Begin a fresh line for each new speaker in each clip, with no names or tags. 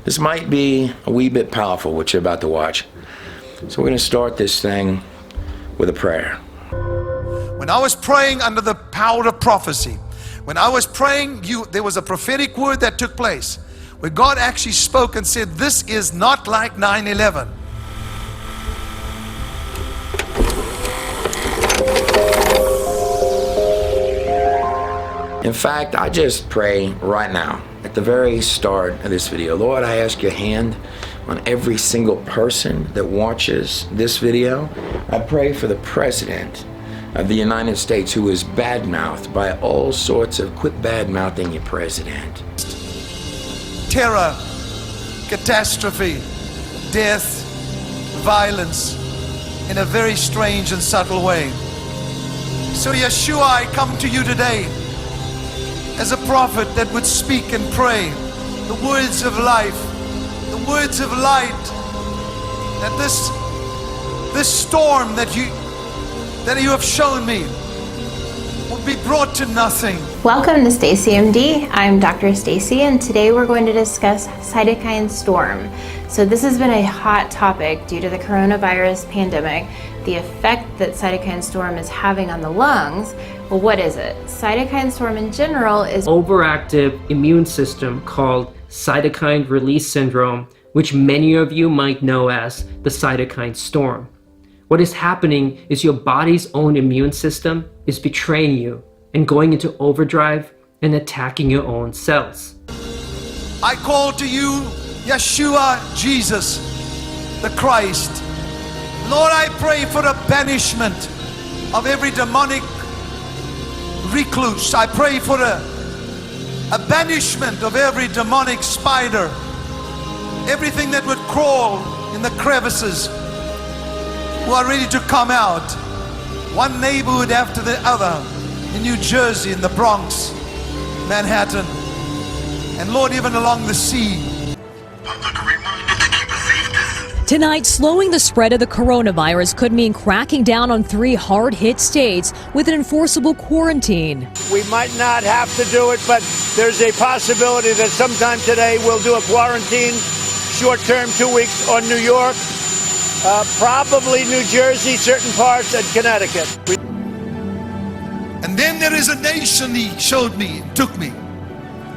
This might be a wee bit powerful, what you're about to watch. So we're going to start this thing with a prayer.
When I was praying under the power of prophecy, when I was praying, there was a prophetic word that took place where God actually spoke and said, this is not like 9/11.
In fact, I just pray right now, at the very start of this video, Lord, I ask your hand on every single person that watches this video. I pray for the President of the United States, who is bad-mouthed by all sorts of, quit bad-mouthing your president.
Terror, catastrophe, death, violence in a very strange and subtle way. So Yeshua, I come to you today as a prophet that would speak and pray the words of life, the words of light, that this storm that you have shown me would be brought to nothing.
Welcome to Stacy MD. I'm Dr. Stacy, and today we're going to discuss cytokine storm. So this has been a hot topic due to the coronavirus pandemic, the effect that cytokine storm is having on the lungs. Well, what is it? Cytokine storm in general is
overactive immune system called cytokine release syndrome, which many of you might know as the cytokine storm. What is happening is your body's own immune system is betraying you and going into overdrive and attacking your own cells.
I call to you, Yeshua, Jesus, the Christ. Lord, I pray for the banishment of every demonic recluse. I pray for a banishment of every demonic spider, everything that would crawl in the crevices, who are ready to come out, one neighborhood after the other, in New Jersey, in the Bronx, Manhattan, and Lord, even along the sea.
Tonight, slowing the spread of the coronavirus could mean cracking down on 3 hard-hit states with an enforceable quarantine.
We might not have to do it, but there's a possibility that sometime today we'll do a quarantine, short-term, 2 weeks, on New York, probably New Jersey, certain parts, and Connecticut.
And then there is a nation, he showed me, took me,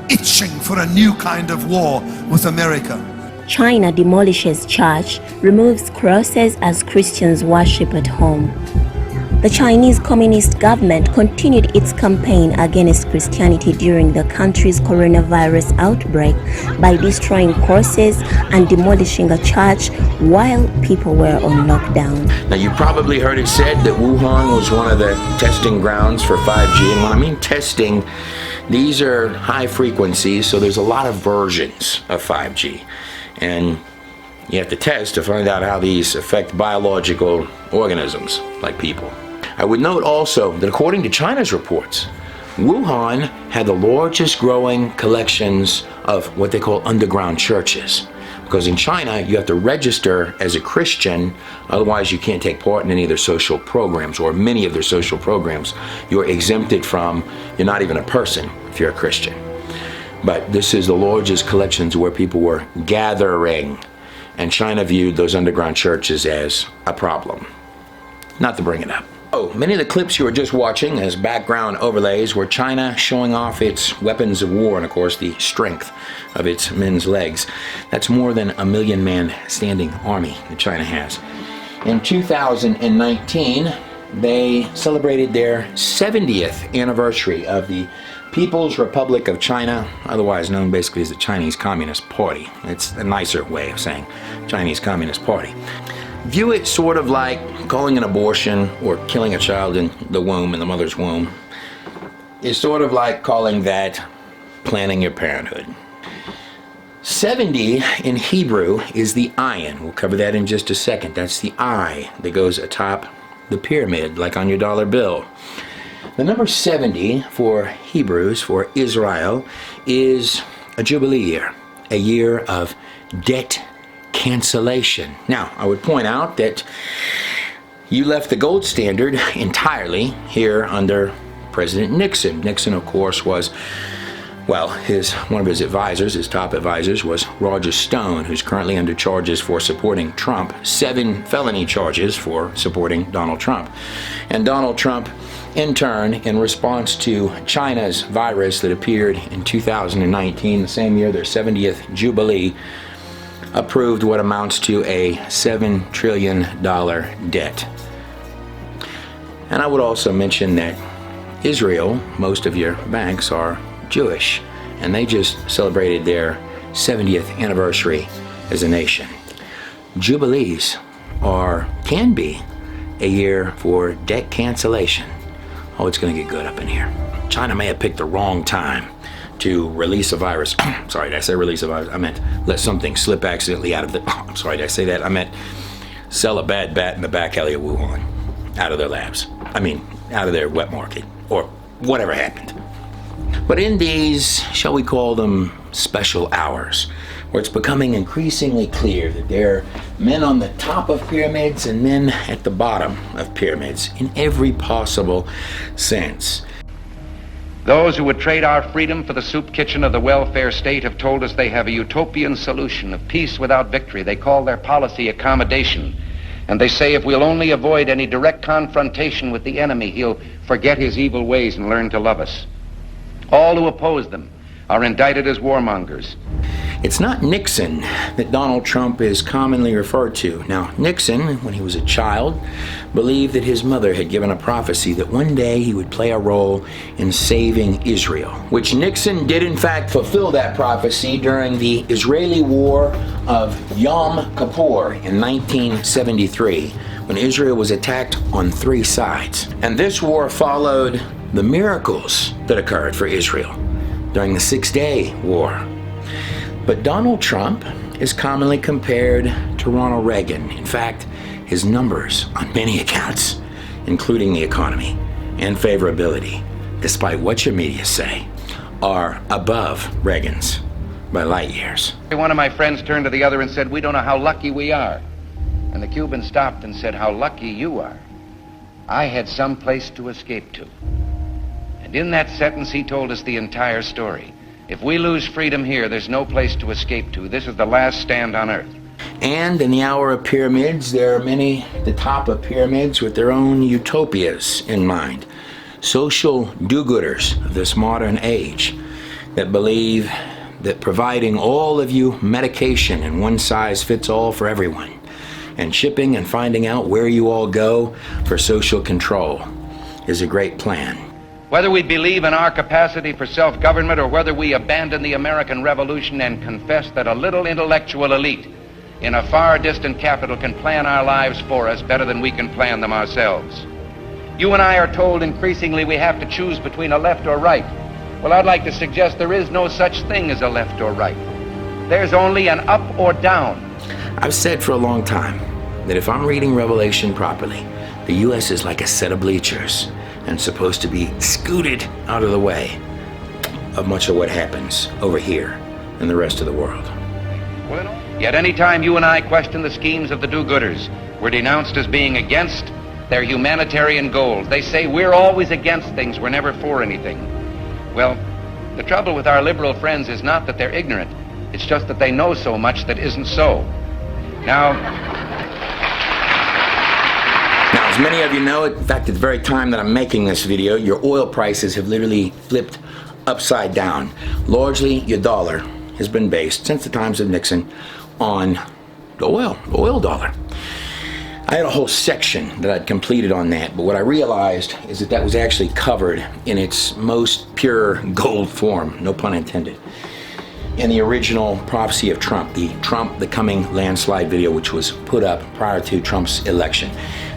itching for a new kind of war with America.
China demolishes church, removes crosses as Christians worship at home. The Chinese Communist government continued its campaign against Christianity during the country's coronavirus outbreak by destroying crosses and demolishing a church while people were on lockdown.
Now, you probably heard it said that Wuhan was one of the testing grounds for 5G. And when I mean testing, these are high frequencies, so there's a lot of versions of 5G. And you have to test to find out how these affect biological organisms like people. I would note also that according to China's reports, Wuhan had the largest growing collections of what they call underground churches. Because in China, you have to register as a Christian, otherwise you can't take part in any of their social programs, or many of their social programs you're exempted from. You're not even a person if you're a Christian. But this is the largest collections where people were gathering, and China viewed those underground churches as a problem. Not to bring it up. Oh, many of the clips you were just watching as background overlays were China showing off its weapons of war and, of course, the strength of its men's legs. That's more than a 1 million man standing army that China has. In 2019, they celebrated their 70th anniversary of the People's Republic of China, otherwise known basically as the Chinese Communist Party. It's a nicer way of saying Chinese Communist Party. View it sort of like calling an abortion or killing a child in the womb, in the mother's womb, is sort of like calling that planning your parenthood. 70 in Hebrew is the ayin. We'll cover that in just a second. That's the eye that goes atop the pyramid, like on your dollar bill. The number 70 for Hebrews, for Israel, is a jubilee year, a year of debt cancellation. Now, I would point out that you left the gold standard entirely here under President Nixon. Nixon, of course, was Well, one of his advisors, his top advisors, was Roger Stone, who's currently under charges for supporting Trump, 7 felony charges for supporting Donald Trump. And Donald Trump, in turn, in response to China's virus that appeared in 2019, the same year their 70th Jubilee, approved what amounts to a $7 trillion debt. And I would also mention that Israel, most of your banks are Jewish, and they just celebrated their 70th anniversary as a nation. Jubilees can be a year for debt cancellation. Oh, it's going to get good up in here. China may have picked the wrong time to release a virus. Sorry, did I say release a virus? I meant let something slip accidentally out of the... I'm sorry, did I say that? I meant sell a bad bat in the back alley of Wuhan, out of their labs. Out of their wet market, or whatever happened. But in these, shall we call them special hours, where it's becoming increasingly clear that there are men on the top of pyramids and men at the bottom of pyramids in every possible sense.
Those who would trade our freedom for the soup kitchen of the welfare state have told us they have a utopian solution of peace without victory. They call their policy accommodation. And they say if we'll only avoid any direct confrontation with the enemy, he'll forget his evil ways and learn to love us. All who oppose them are indicted as warmongers.
It's not Nixon that Donald Trump is commonly referred to. Now, Nixon, when he was a child, believed that his mother had given a prophecy that one day he would play a role in saving Israel, which Nixon did in fact fulfill that prophecy during the Israeli War of Yom Kippur in 1973, when Israel was attacked on 3 sides. And this war followed the miracles that occurred for Israel during the 6-Day War. But Donald Trump is commonly compared to Ronald Reagan. In fact, his numbers on many accounts, including the economy and favorability, despite what your media say, are above Reagan's by light years.
One of my friends turned to the other and said, "We don't know how lucky we are." And the Cuban stopped and said, "How lucky you are. I had some place to escape to." And in that sentence, he told us the entire story. If we lose freedom here, there's no place to escape to. This is the last stand on earth.
And in the hour of pyramids, there are many at the top of pyramids with their own utopias in mind. Social do-gooders of this modern age that believe that providing all of you medication and one size fits all for everyone, and shipping and finding out where you all go for social control is a great plan.
Whether we believe in our capacity for self-government or whether we abandon the American Revolution and confess that a little intellectual elite in a far distant capital can plan our lives for us better than we can plan them ourselves. You and I are told increasingly we have to choose between a left or right. Well, I'd like to suggest there is no such thing as a left or right. There's only an up or down.
I've said for a long time that if I'm reading Revelation properly, the U.S. is like a set of bleachers and supposed to be scooted out of the way of much of what happens over here in the rest of the world.
Yet any time you and I question the schemes of the do-gooders, we're denounced as being against their humanitarian goals. They say we're always against things, we're never for anything. Well, the trouble with our liberal friends is not that they're ignorant, it's just that they know so much that isn't so. Now,
as many of you know, in fact, at the very time that I'm making this video, your oil prices have literally flipped upside down. Largely, your dollar has been based, since the times of Nixon, on the oil dollar. I had a whole section that I'd completed on that, but what I realized is that that was actually covered in its most pure gold form, no pun intended, in the original prophecy of Trump, the coming landslide video, which was put up prior to Trump's election.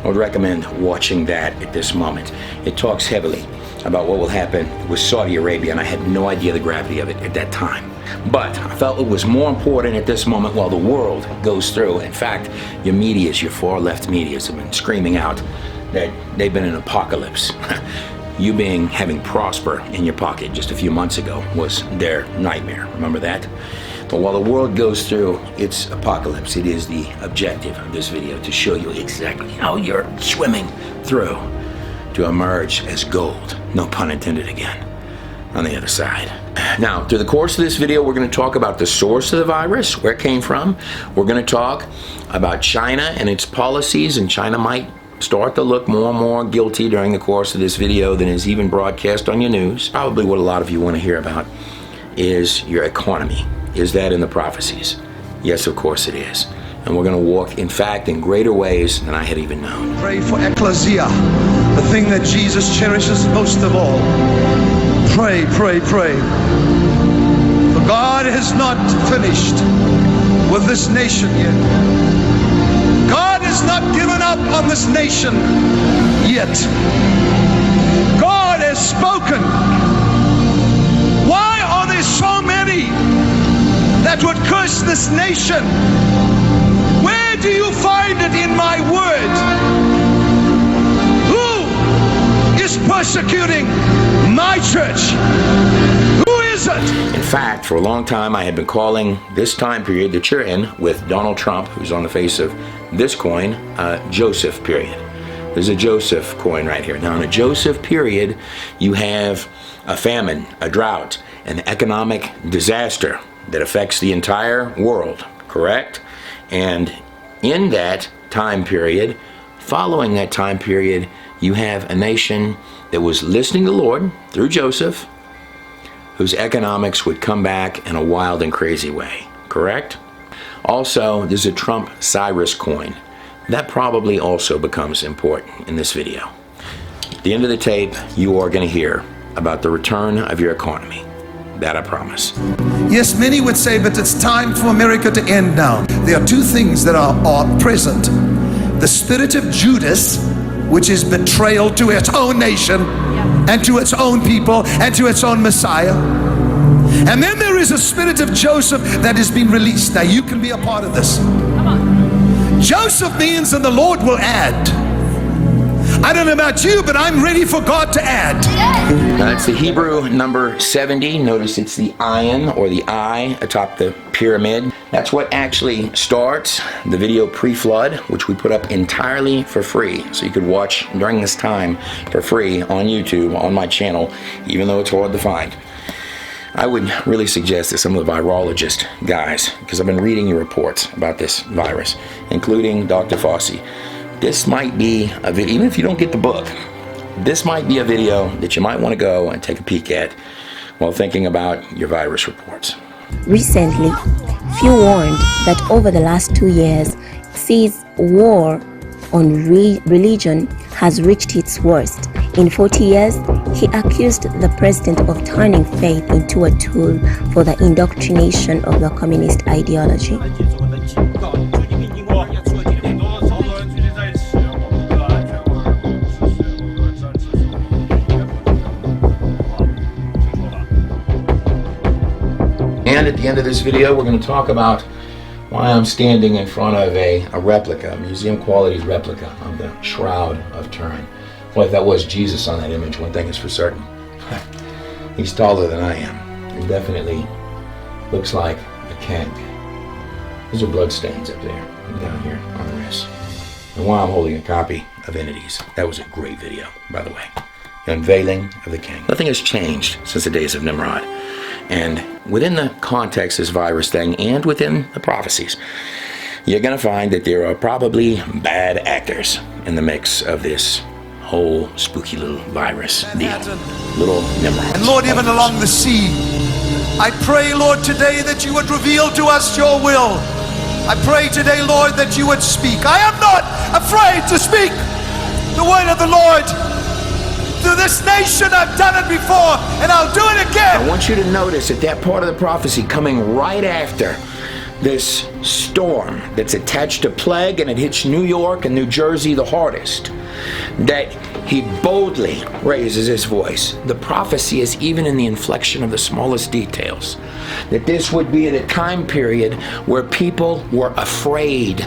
I would recommend watching that at this moment. It talks heavily about what will happen with Saudi Arabia, and I had no idea the gravity of it at that time. But I felt it was more important at this moment while the world goes through. In fact, your medias, your far left medias have been screaming out that they've been in an apocalypse. You having prosper in your pocket just a few months ago was their nightmare. Remember that? But while the world goes through its apocalypse, it is the objective of this video to show you exactly how you're swimming through to emerge as gold. No pun intended again. on the other side. Now, through the course of this video, we're going to talk about the source of the virus, where it came from. We're going to talk about China and its policies, and China might start to look more and more guilty during the course of this video than is even broadcast on your news. Probably what a lot of you want to hear about is your economy. Is that in the prophecies? Yes, of course it is. And we're going to walk, in fact, in greater ways than I had even known.
Pray for ecclesia, the thing that Jesus cherishes most of all. Pray, pray, pray. For God has not finished with this nation yet. God has not given up on this nation yet. God has spoken. Why are there so many that would curse this nation? Where do you find it in my word? Who is persecuting my church? Who is it?
In fact, for a long time, I had been calling this time period that you're in with Donald Trump, who's on the face of this coin, Joseph period. There's a Joseph coin right here. Now, in a Joseph period, you have a famine, a drought, an economic disaster that affects the entire world, correct? And in that time period, following that time period, you have a nation that was listening to the Lord through Joseph, whose economics would come back in a wild and crazy way, correct? Also, there's a Trump Cyrus coin. That probably also becomes important in this video. At the end of the tape, you are going to hear about the return of your economy. That I promise.
Yes, many would say, but it's time for America to end now. There are two things that are present. The spirit of Judas, which is betrayal to its own nation and to its own people and to its own Messiah. And then there is a spirit of Joseph that has been released. Now you can be a part of this. Joseph means, and the Lord will add. I don't know about you, but I'm ready for God to add.
That's the Hebrew number 70. Notice it's the ayin, or the eye, atop the pyramid. That's what actually starts the video pre-flood, which we put up entirely for free. So you could watch during this time for free on YouTube, on my channel, even though it's hard to find. I would really suggest that some of the virologist guys, because I've been reading your reports about this virus, including Dr. Fauci, this might be a video, even if you don't get the book, this might be a video that you might want to go and take a peek at while thinking about your virus reports.
Recently, few warned that over the last 2 years, Xi's war on religion has reached its worst. In 40 years, he accused the president of turning faith into a tool for the indoctrination of the communist ideology.
And at the end of this video, we're going to talk about why I'm standing in front of a replica, a museum quality replica of the Shroud of Turin. Well, if that was Jesus on that image, one thing is for certain. He's taller than I am, and definitely looks like a king. Those are blood stains up there and down here on the wrist. And while I'm holding a copy of Entities, that was a great video, by the way. The unveiling of the king. Nothing has changed since the days of Nimrod. And within the context of this virus thing, and within the prophecies, you're going to find that there are probably bad actors in the mix of this whole spooky little virus deal. Little Nimrod.
And Lord, even along the sea, I pray, Lord, today that you would reveal to us your will. I pray today, Lord, that you would speak. I am not afraid to speak the word of the Lord. Through this nation, I've done it before, and I'll do it again.
I want you to notice that part of the prophecy coming right after this storm that's attached to plague, and it hits New York and New Jersey the hardest, that he boldly raises his voice. The prophecy is even in the inflection of the smallest details, that this would be at a time period where people were afraid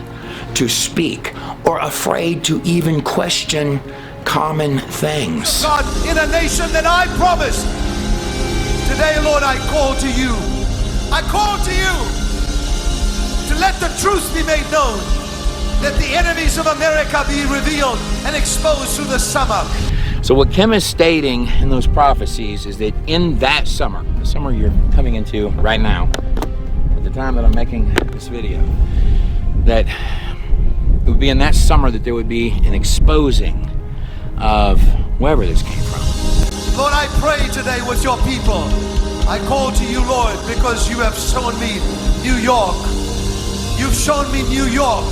to speak or afraid to even question common things.
God, in a nation that I promised. Today, Lord, I call to you. I call to you to let the truth be made known. Let the enemies of America be revealed and exposed through the summer.
So what Kim is stating in those prophecies is that in that summer, the summer you're coming into right now, at the time that I'm making this video, that it would be in that summer that there would be an exposing of wherever this came from.
Lord, I pray today with your people. I call to you, Lord, because you have shown me New York. You've shown me New York.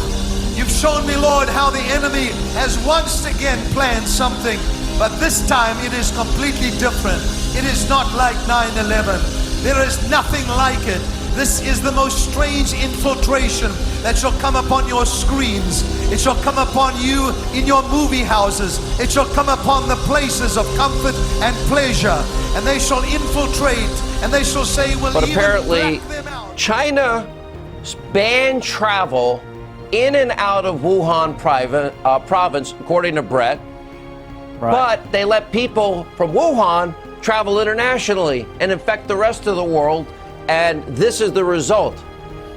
You've shown me, Lord, how the enemy has once again planned something, but this time it is completely different. It is not like 9/11. There is nothing like it. This is the most strange infiltration that shall come upon your screens. It shall come upon you in your movie houses. It shall come upon the places of comfort and pleasure. And they shall infiltrate, and they shall say, well,
but
even
apparently
black them out.
China banned travel in and out of Wuhan province, according to Brett.
Right.
But they let people from Wuhan travel internationally and infect the rest of the world, and this is the result.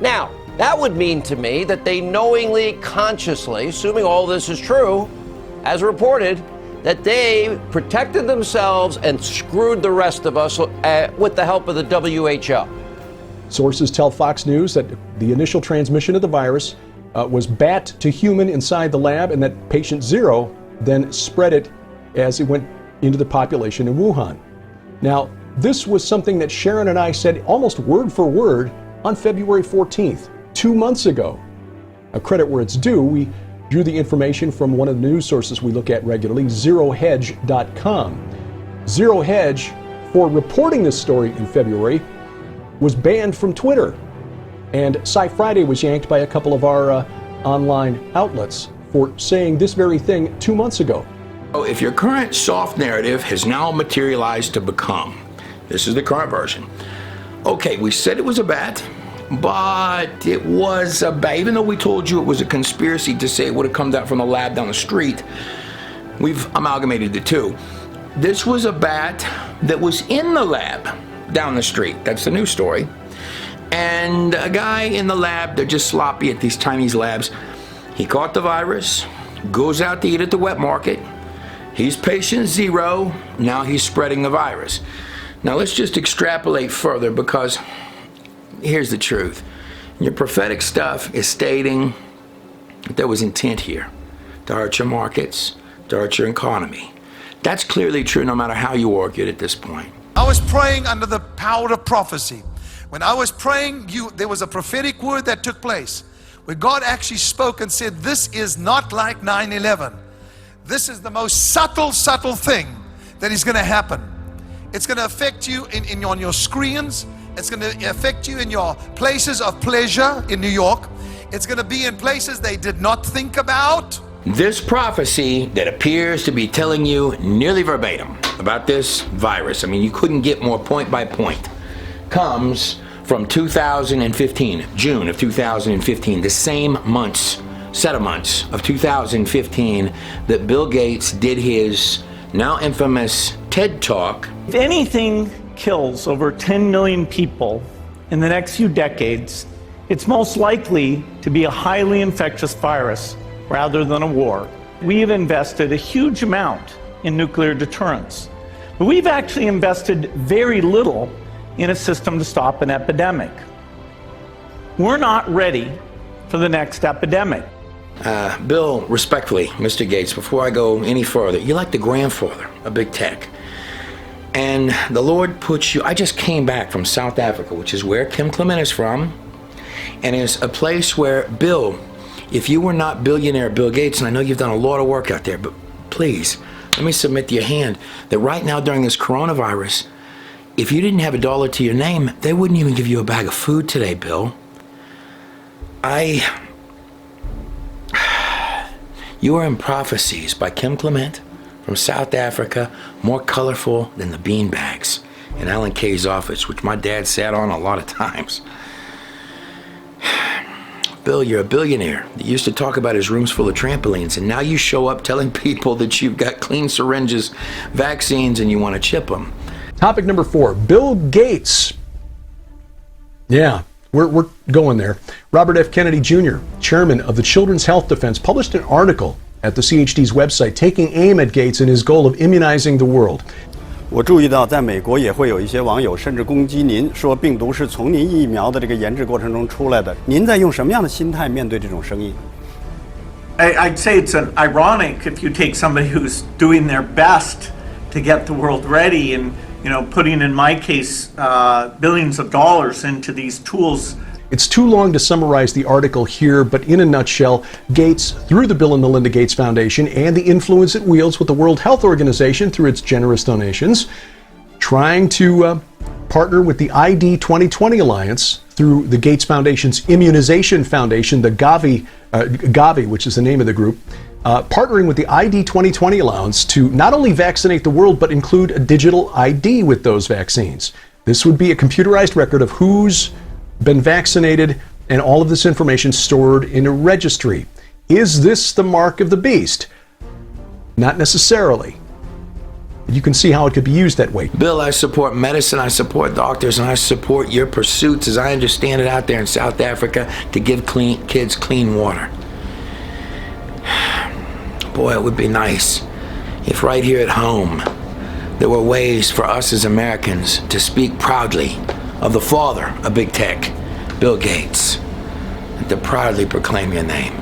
Now, that would mean to me that they knowingly, consciously, assuming all this is true, as reported, that they protected themselves and screwed the rest of us with the help of the WHO.
Sources tell Fox News that the initial transmission of the virus was bat to human inside the lab, and that patient 0 then spread it as it went into the population in Wuhan. Now, this was something that Sharon and I said almost word for word on February 14th, 2 months ago. Now, credit where it's due, we drew the information from one of the news sources we look at regularly, ZeroHedge.com. Zero Hedge, for reporting this story in February, was banned from Twitter. And Sci Friday was yanked by a couple of our online outlets for saying this very thing 2 months ago.
So if your current soft narrative has now materialized to become, this is the current version. Okay, we said it was a bat, but it was a bat. Even though we told you it was a conspiracy to say it would have come down from the lab down the street, we've amalgamated the two. This was a bat that was in the lab down the street. That's the news story. And a guy in the lab, they're just sloppy at these Chinese labs. He caught the virus, goes out to eat at the wet market. He's patient 0, now he's spreading the virus. Now let's just extrapolate further, because here's the truth. Your prophetic stuff is stating that there was intent here to hurt your markets, to hurt your economy. That's clearly true no matter how you argue it at this point.
I was praying under the power of prophecy. When I was praying, there was a prophetic word that took place where God actually spoke and said, this is not like 9/11. This is the most subtle thing that is going to happen. It's going to affect you on your screens. It's going to affect you in your places of pleasure in New York. It's going to be in places they did not think about.
This prophecy that appears to be telling you nearly verbatim about this virus, I mean, you couldn't get more point by point, comes from 2015, June of 2015, the same set of months of 2015 that Bill Gates did his now infamous TED Talk.
If anything kills over 10 million people in the next few decades, it's most likely to be a highly infectious virus rather than a war. We've invested a huge amount in nuclear deterrence, but we've actually invested very little in a system to stop an epidemic. We're not ready for the next epidemic.
Bill, respectfully, Mr. Gates, before I go any further, you're like the grandfather of big tech. And the Lord puts you, I just came back from South Africa, which is where Kim Clement is from, and is a place where, Bill, if you were not billionaire Bill Gates, and I know you've done a lot of work out there, but please, let me submit to your hand that right now during this coronavirus, if you didn't have $1 to your name, they wouldn't even give you a bag of food today, Bill. You are in prophecies by Kim Clement from South Africa, more colorful than the beanbags in Alan Kay's office, which my dad sat on a lot of times. Bill, you're a billionaire that used to talk about his rooms full of trampolines, and now you show up telling people that you've got clean syringes, vaccines, and you want to chip them.
Topic number 4, Bill Gates. Yeah, we're going there. Robert F. Kennedy Jr., chairman of the Children's Health Defense, published an article at the CHD's website, taking aim at Gates and his goal of immunizing the world.
我注意到，在美国也会有一些网友甚至攻击您，说病毒是从您疫苗的这个研制过程中出来的。您在用什么样的心态面对这种声音？
I'd say it's an ironic if you take somebody who's doing their best to get the world ready and, putting, in my case, billions of dollars into these tools.
It's too long to summarize the article here, but in a nutshell, Gates, through the Bill and Melinda Gates Foundation and the influence it wields with the World Health Organization through its generous donations, trying to partner with the ID 2020 Alliance through the Gates Foundation's Immunization Foundation, the Gavi, which is the name of the group, partnering with the ID 2020 Alliance to not only vaccinate the world, but include a digital ID with those vaccines. This would be a computerized record of who's been vaccinated and all of this information stored in a registry. Is this the mark of the beast? Not necessarily. You can see how it could be used that way.
Bill, I support medicine, I support doctors, and I support your pursuits, as I understand it, out there in South Africa to give kids clean water. Boy, it would be nice if right here at home there were ways for us as Americans to speak proudly of the father of big tech, Bill Gates, and to proudly proclaim your name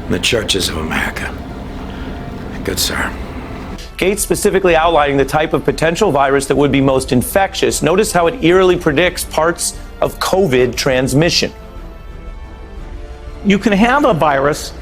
in the churches of America. Good sir.
Gates specifically outlining the type of potential virus that would be most infectious. Notice how it eerily predicts parts of COVID transmission.
You can have a virus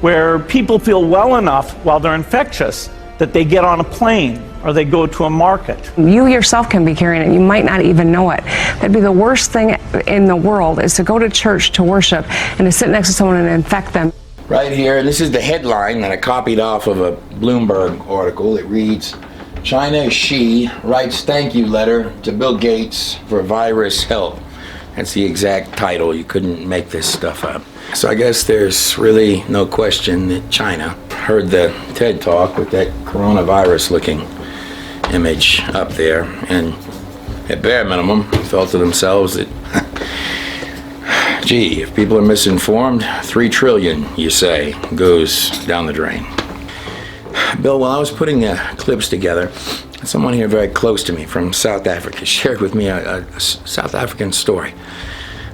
where people feel well enough while they're infectious that they get on a plane or they go to a market.
You yourself can be carrying it. You might not even know it. That'd be the worst thing in the world, is to go to church to worship and to sit next to someone and infect them.
Right here, this is the headline that I copied off of a Bloomberg article. It reads, China Xi writes thank you letter to Bill Gates for virus help. That's the exact title. You couldn't make this stuff up. So I guess there's really no question that China heard the TED Talk with that coronavirus looking image up there, and at bare minimum felt to themselves that gee, if people are misinformed, 3 trillion, you say, goes down the drain. Bill, while I was putting the clips together, someone here very close to me from South Africa shared with me a South African story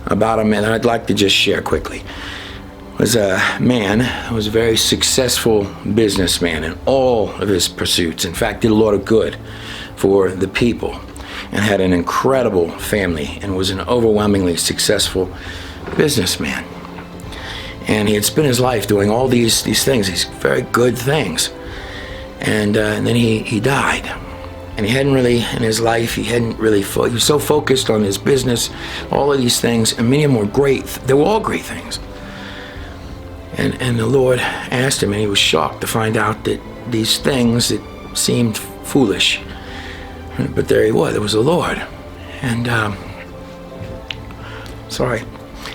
about a man that I'd like to just share quickly. It was a man who was a very successful businessman in all of his pursuits. In fact, did a lot of good for the people and had an incredible family and was an overwhelmingly successful businessman. And he had spent his life doing all these things, these very good things. And then he died. And he hadn't really, in his life, he was so focused on his business, all of these things, and many of them were great. They were all great things. And the Lord asked him, and he was shocked to find out that these things that seemed foolish, but there he was, there was the Lord. And,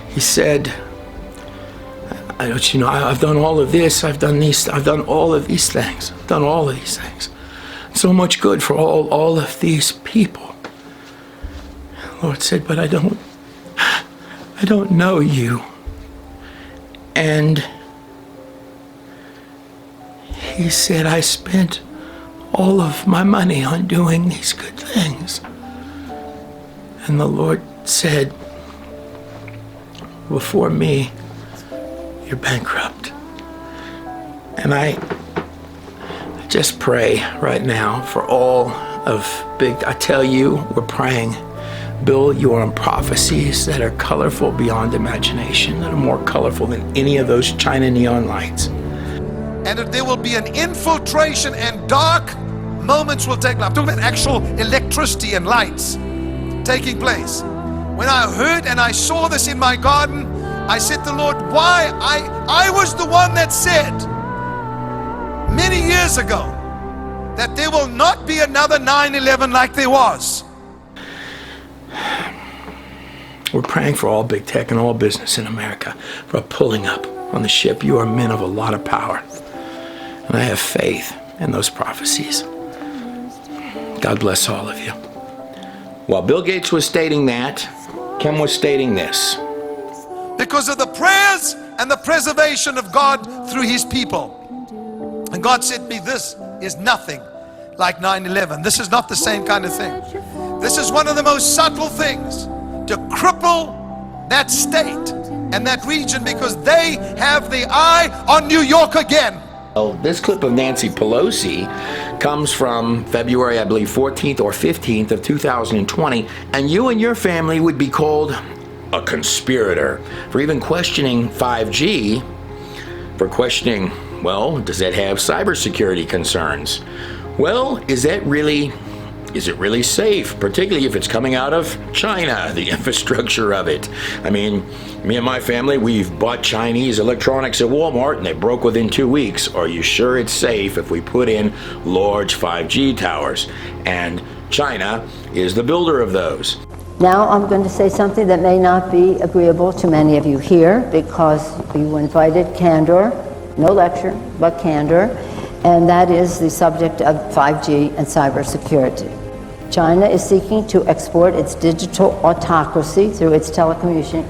he said, I've done all of this, I've done all of these things, I've done all of these things. So much good for all of these people. The Lord said, but I don't know you. And he said, I spent all of my money on doing these good things. And the Lord said, before me, you're bankrupt. And I just pray right now for all of I tell you, we're praying, Bill, you are on prophecies that are colorful beyond imagination, that are more colorful than any of those China neon lights.
And that there will be an infiltration and dark moments will take place. I'm talking about actual electricity and lights taking place. When I heard and I saw this in my garden, I said to the Lord, why? I was the one that said many years ago that there will not be another 9/11 like there was.
We're praying for all big tech and all business in America for a pulling up on the ship. You are men of a lot of power. And I have faith in those prophecies. God bless all of you. While Bill Gates was stating that, Kim was stating this.
Because of the prayers and the preservation of God through his people. And God said to me, this is nothing like 9/11. This is not the same kind of thing. This is one of the most subtle things to cripple that state and that region, because they have the eye on New York again.
Well, this clip of Nancy Pelosi comes from February, I believe, 14th or 15th of 2020, and you and your family would be called a conspirator for even questioning 5G, for questioning, well, does that have cybersecurity concerns? Well, is it really safe, particularly if it's coming out of China, the infrastructure of it? I mean, me and my family, we've bought Chinese electronics at Walmart and they broke within 2 weeks. Are you sure it's safe if we put in large 5G towers? And China is the builder of those.
Now I'm going to say something that may not be agreeable to many of you here, because you invited candor, no lecture, but candor, and that is the subject of 5G and cybersecurity. China is seeking to export its digital autocracy through its telecommunication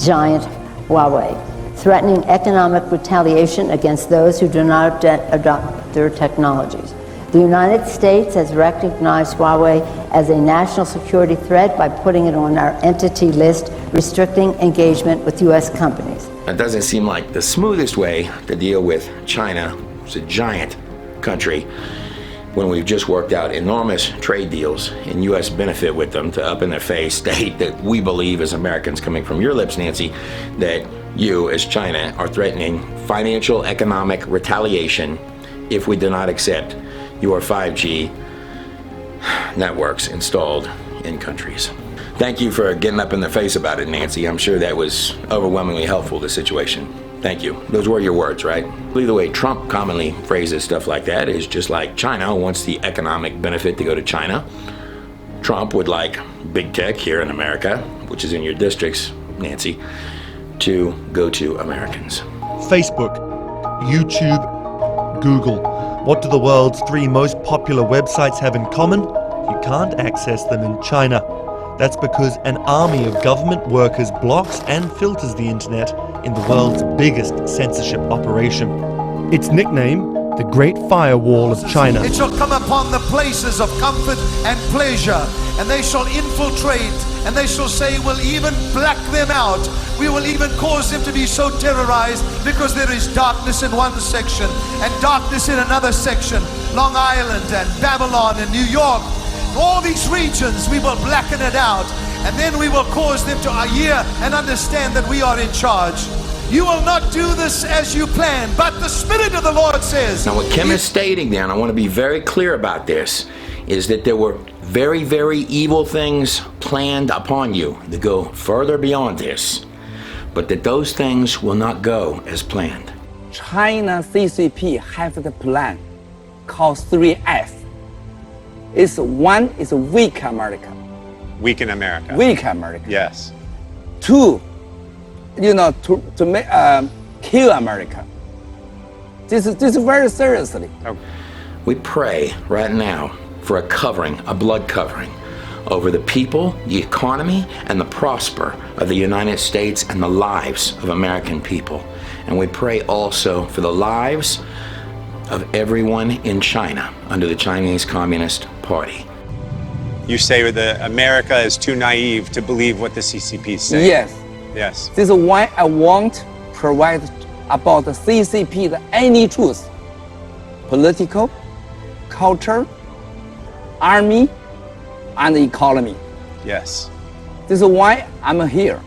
giant Huawei, threatening economic retaliation against those who do not adopt their technologies. The United States has recognized Huawei as a national security threat by putting it on our entity list, restricting engagement with U.S. companies.
It doesn't seem like the smoothest way to deal with China. It's a giant country, when we've just worked out enormous trade deals in U.S. benefit with them, to up in their face state that we believe as Americans, coming from your lips, Nancy, that you as China are threatening financial economic retaliation if we do not accept your 5G networks installed in countries. Thank you for getting up in their face about it, Nancy. I'm sure that was overwhelmingly helpful, the situation. Thank you. Those were your words, right? The way Trump commonly phrases stuff like that is just like China wants the economic benefit to go to China. Trump would like big tech here in America, which is in your districts, Nancy, to go to Americans.
Facebook, YouTube, Google. What do the world's 3 most popular websites have in common? You can't access them in China. That's because an army of government workers blocks and filters the internet in the world's biggest censorship operation. Its nickname, the Great Firewall of China.
It shall come upon the places of comfort and pleasure, and they shall infiltrate, and they shall say, we'll even black them out. We will even cause them to be so terrorized, because there is darkness in one section and darkness in another section. Long Island and Babylon and New York, all these regions, we will blacken it out, and then we will cause them to hear and understand that we are in charge. You will not do this as you plan, but the Spirit of the Lord says.
Now what Kim is stating there, and I want to be very clear about this, is that there were very, very evil things planned upon you that go further beyond this, but that those things will not go as planned.
China CCP have the plan called 3F. One is weak America.
Weaken America.
Weak America.
Yes.
2, to make kill America. This is very seriously.
Okay.
We pray right now for a covering, a blood covering, over the people, the economy, and the prosper of the United States and the lives of American people. And we pray also for the lives of everyone in China under the Chinese Communist Party.
You say that America is too naive to believe what the CCP say.
Yes.
Yes.
This is why I won't provide about the CCP any truth. Political, culture, army, and economy.
Yes.
This is why I'm here.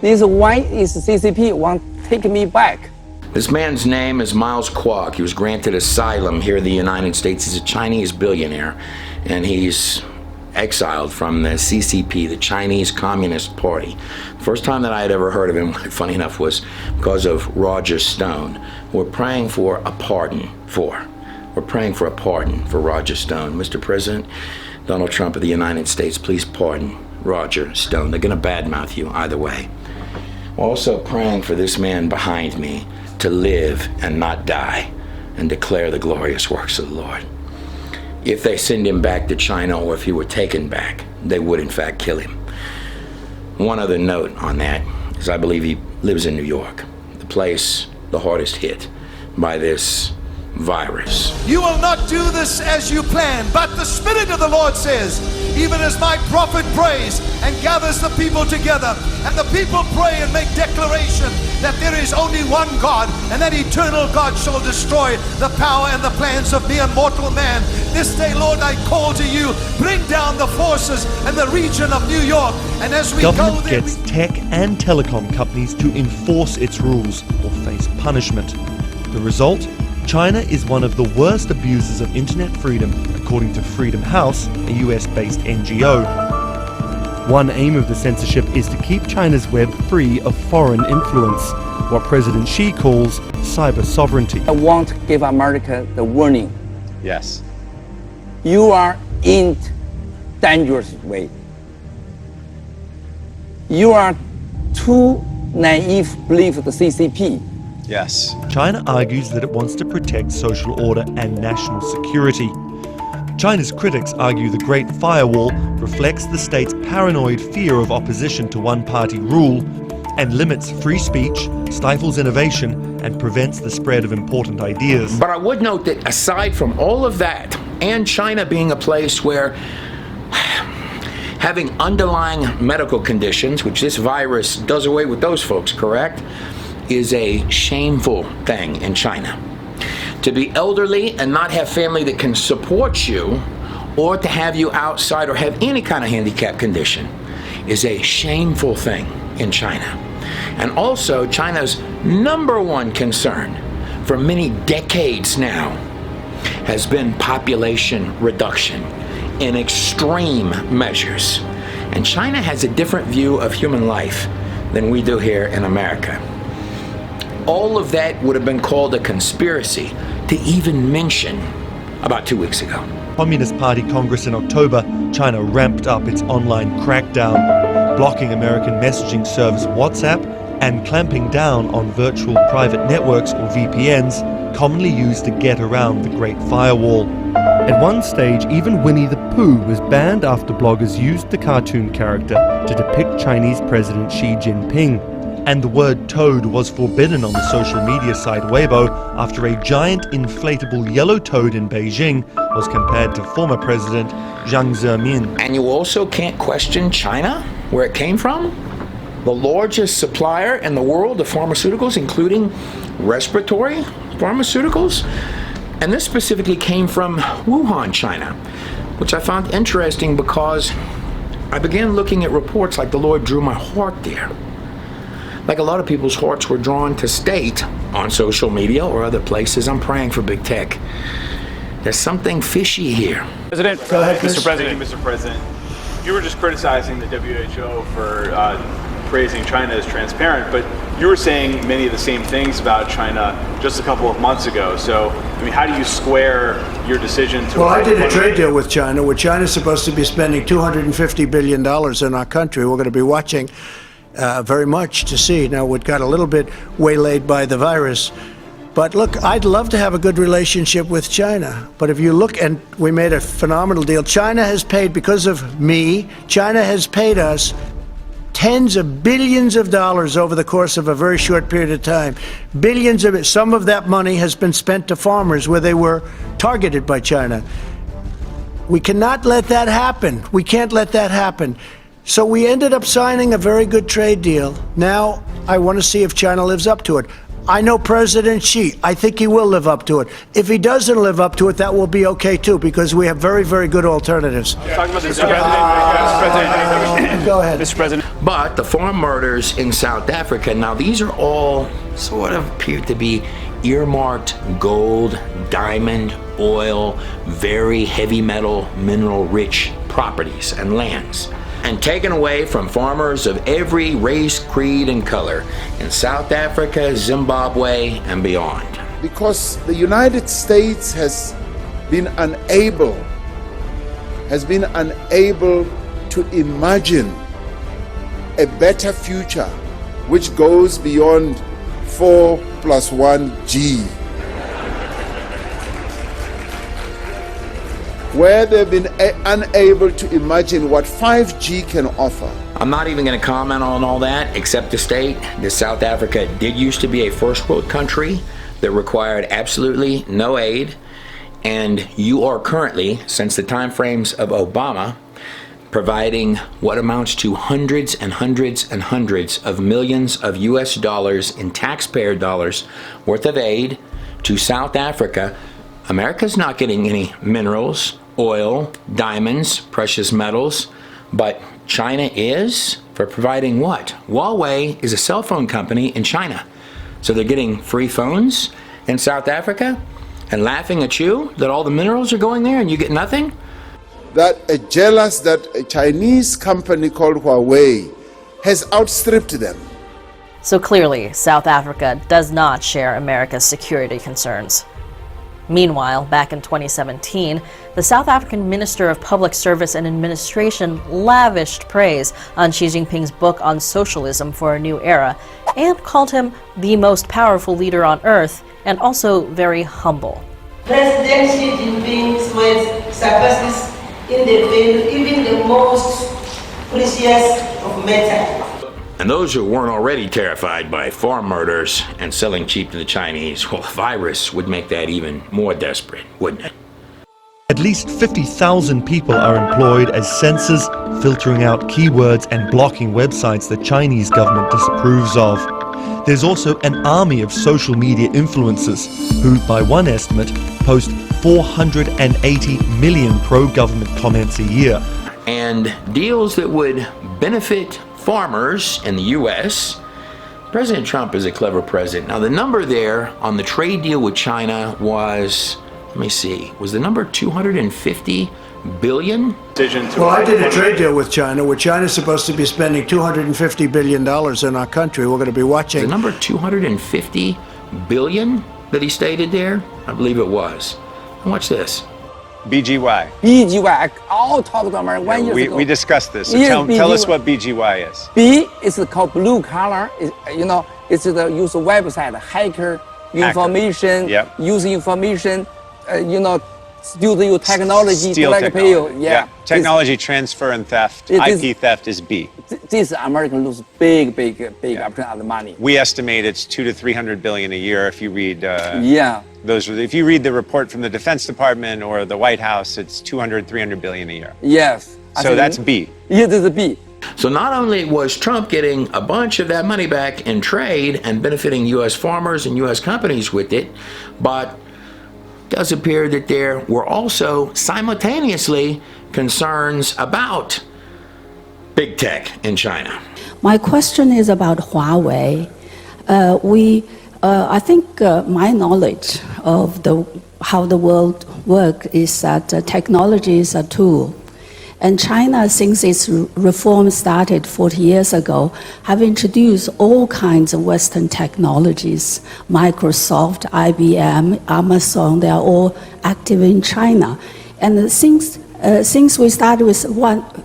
This is why is CCP want to take me back.
This man's name is Miles Kwok. He was granted asylum here in the United States. He's a Chinese billionaire, and he's exiled from the CCP, the Chinese Communist Party. The first time that I had ever heard of him, funny enough, was because of Roger Stone. We're praying for a pardon for. We're praying for a pardon for Roger Stone. Mr. President, Donald Trump of the United States, please pardon Roger Stone. They're going to badmouth you either way. We're also praying for this man behind me to live and not die and declare the glorious works of the Lord. If they send him back to China, or if he were taken back, they would in fact kill him. One other note on that is I believe he lives in New York, the place the hardest hit by this virus.
You will not do this as you plan, but the Spirit of the Lord says, even as my prophet prays and gathers the people together, and the people pray and make declaration that there is only one God, and that eternal God shall destroy the power and the plans of mere mortal man. This day, Lord, I call to you, bring down the forces in the region of New York, and as we
Government
go there,
gets tech and telecom companies to enforce its rules or face punishment. The result? China is one of the worst abusers of internet freedom, according to Freedom House, a US-based NGO. One aim of the censorship is to keep China's web free of foreign influence, what President Xi calls cyber sovereignty.
I want to give America the warning.
Yes.
You are in dangerous way. You are too naive to believe the CCP.
Yes.
China argues that it wants to protect social order and national security. China's critics argue the Great Firewall reflects the state's paranoid fear of opposition to one-party rule and limits free speech, stifles innovation, and prevents the spread of important ideas.
But I would note that aside from all of that, and China being a place where having underlying medical conditions, which this virus does away with those folks, correct, is a shameful thing in China. To be elderly and not have family that can support you, or to have you outside or have any kind of handicap condition, is a shameful thing in China. And also, China's number one concern for many decades now has been population reduction in extreme measures. And China has a different view of human life than we do here in America. All of that would have been called a conspiracy to even mention about 2 weeks ago.
Communist Party Congress in October, China ramped up its online crackdown, blocking American messaging service WhatsApp and clamping down on virtual private networks or VPNs, commonly used to get around the Great Firewall. At one stage, even Winnie the Pooh was banned after bloggers used the cartoon character to depict Chinese President Xi Jinping. And the word toad was forbidden on the social media site Weibo after a giant inflatable yellow toad in Beijing was compared to former President Jiang Zemin.
And you also can't question China, where it came from. The largest supplier in the world of pharmaceuticals, including respiratory pharmaceuticals. And this specifically came from Wuhan, China, which I found interesting because I began looking at reports like the Lord drew my heart there. Like a lot of people's hearts were drawn to state on social media or other places. I'm praying for big tech. There's something fishy here.
President,
Go ahead,
Mr. President.
Thank you, Mr. President. You were just criticizing the WHO for praising China as transparent, but you were saying many of the same things about China just a couple of months ago. So, I mean, how do you square your decision to...
Well, I did a trade deal with China, where China's supposed to be spending $250 billion in our country. We're going to be watching very much to see. Now, we got a little bit waylaid by the virus. But look, I'd love to have a good relationship with China. But if you look, and we made a phenomenal deal. China has paid, because of me, China has paid us tens of billions of dollars over the course of a very short period of time. Billions of it. Some of that money has been spent to farmers where they were targeted by China. We cannot let that happen. We can't let that happen. So we ended up signing a very good trade deal. Now I want to see if China lives up to it. I know President Xi. I think he will live up to it. If he doesn't live up to it, that will be okay too, because we have very, very good alternatives.
Talking about Mr. President.
Go ahead.
Mr. President.
But the farm murders in South Africa, now these are all sort of appear to be earmarked gold, diamond, oil, very heavy metal, mineral-rich properties and lands, and taken away from farmers of every race, creed, and color in South Africa, Zimbabwe, and beyond.
Because the United States has been unable to imagine a better future which goes beyond 4+1G. Where they've been unable to imagine what 5G can offer.
I'm not even going to comment on all that, except to state that South Africa did used to be a first world country that required absolutely no aid, and you are currently, since the time frames of Obama, providing what amounts to hundreds and hundreds and hundreds of millions of US dollars in taxpayer dollars worth of aid to South Africa. America's not getting any minerals, oil, diamonds, precious metals, but China is, for providing what? Huawei is a cell phone company in China. So they're getting free phones in South Africa and laughing at you that all the minerals are going there and you get nothing?
That jealous that a Chinese company called Huawei has outstripped them.
So clearly, South Africa does not share America's security concerns. Meanwhile, back in 2017, the South African Minister of Public Service and Administration lavished praise on Xi Jinping's book on socialism for a new era and called him the most powerful leader on earth and also very humble.
President Xi Jinping's words surpasses in the veil even the most precious of metal.
And those who weren't already terrified by farm murders and selling cheap to the Chinese, well, a virus would make that even more desperate, wouldn't it?
At least 50,000 people are employed as censors, filtering out keywords and blocking websites the Chinese government disapproves of. There's also an army of social media influencers who, by one estimate, post 480 million pro-government comments a year.
And deals that would benefit farmers in the U.S. President Trump is a clever president. Now, the number there on the trade deal with China was, let me see, was the number 250 billion?
Well, I did a trade deal with China, where China's supposed to be spending $250 billion in our country. We're going to be watching.
The number 250 billion that he stated there? I believe it was. And watch this.
BGY.
BGY, all talked to America 1 year ago.
We discussed this. So
Yes,
tell us
BGY.
what BGY is.
B is called blue collar. It's the use of website, hacker information,
Yep.
use information, steal your technology,
Steal
black
technology.
pill. Yeah.
Technology transfer and theft.
It is-
IP theft is B.
This American lose big opportunity of the money.
We estimate it's 200 to 300 billion a year. If you read,
Yeah.
if you read the report from the Defense Department or the White House, it's 200, 300 billion a year.
Yes.
So that's B.
Yeah, this is B.
So not only was Trump getting a bunch of that money back in trade and benefiting U.S. farmers and U.S. companies with it, but it does appear that there were also simultaneously concerns about big tech in China.
My question is about Huawei. I think my knowledge of how the world works is that technology is a tool. And China, since its reform started 40 years ago, have introduced all kinds of Western technologies. Microsoft, IBM, Amazon, they are all active in China. And since we started with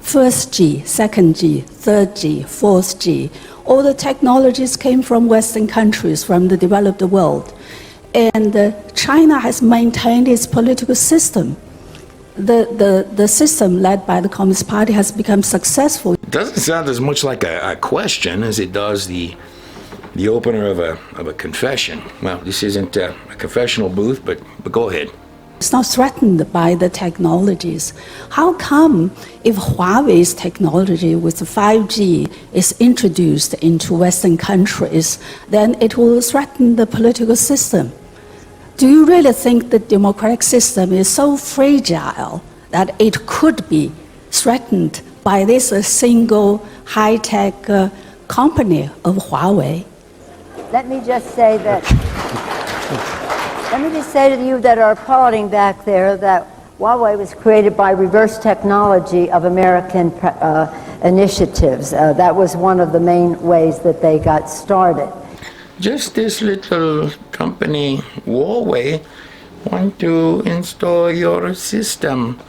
first G, second G, third G, fourth G, all the technologies came from Western countries, from the developed world. And China has maintained its political system. The system led by the Communist Party has become successful.
It doesn't sound as much like a question as it does the opener of a confession. Well, this isn't a confessional booth, but go ahead.
It's not threatened by the technologies. How come if Huawei's technology with 5G is introduced into Western countries, then it will threaten the political system? Do you really think the democratic system is so fragile that it could be threatened by this single high-tech company of Huawei?
Let me just say to you that are applauding back there that Huawei was created by reverse technology of American initiatives. That was one of the main ways that they got started.
Just this little company, Huawei, want to install your system.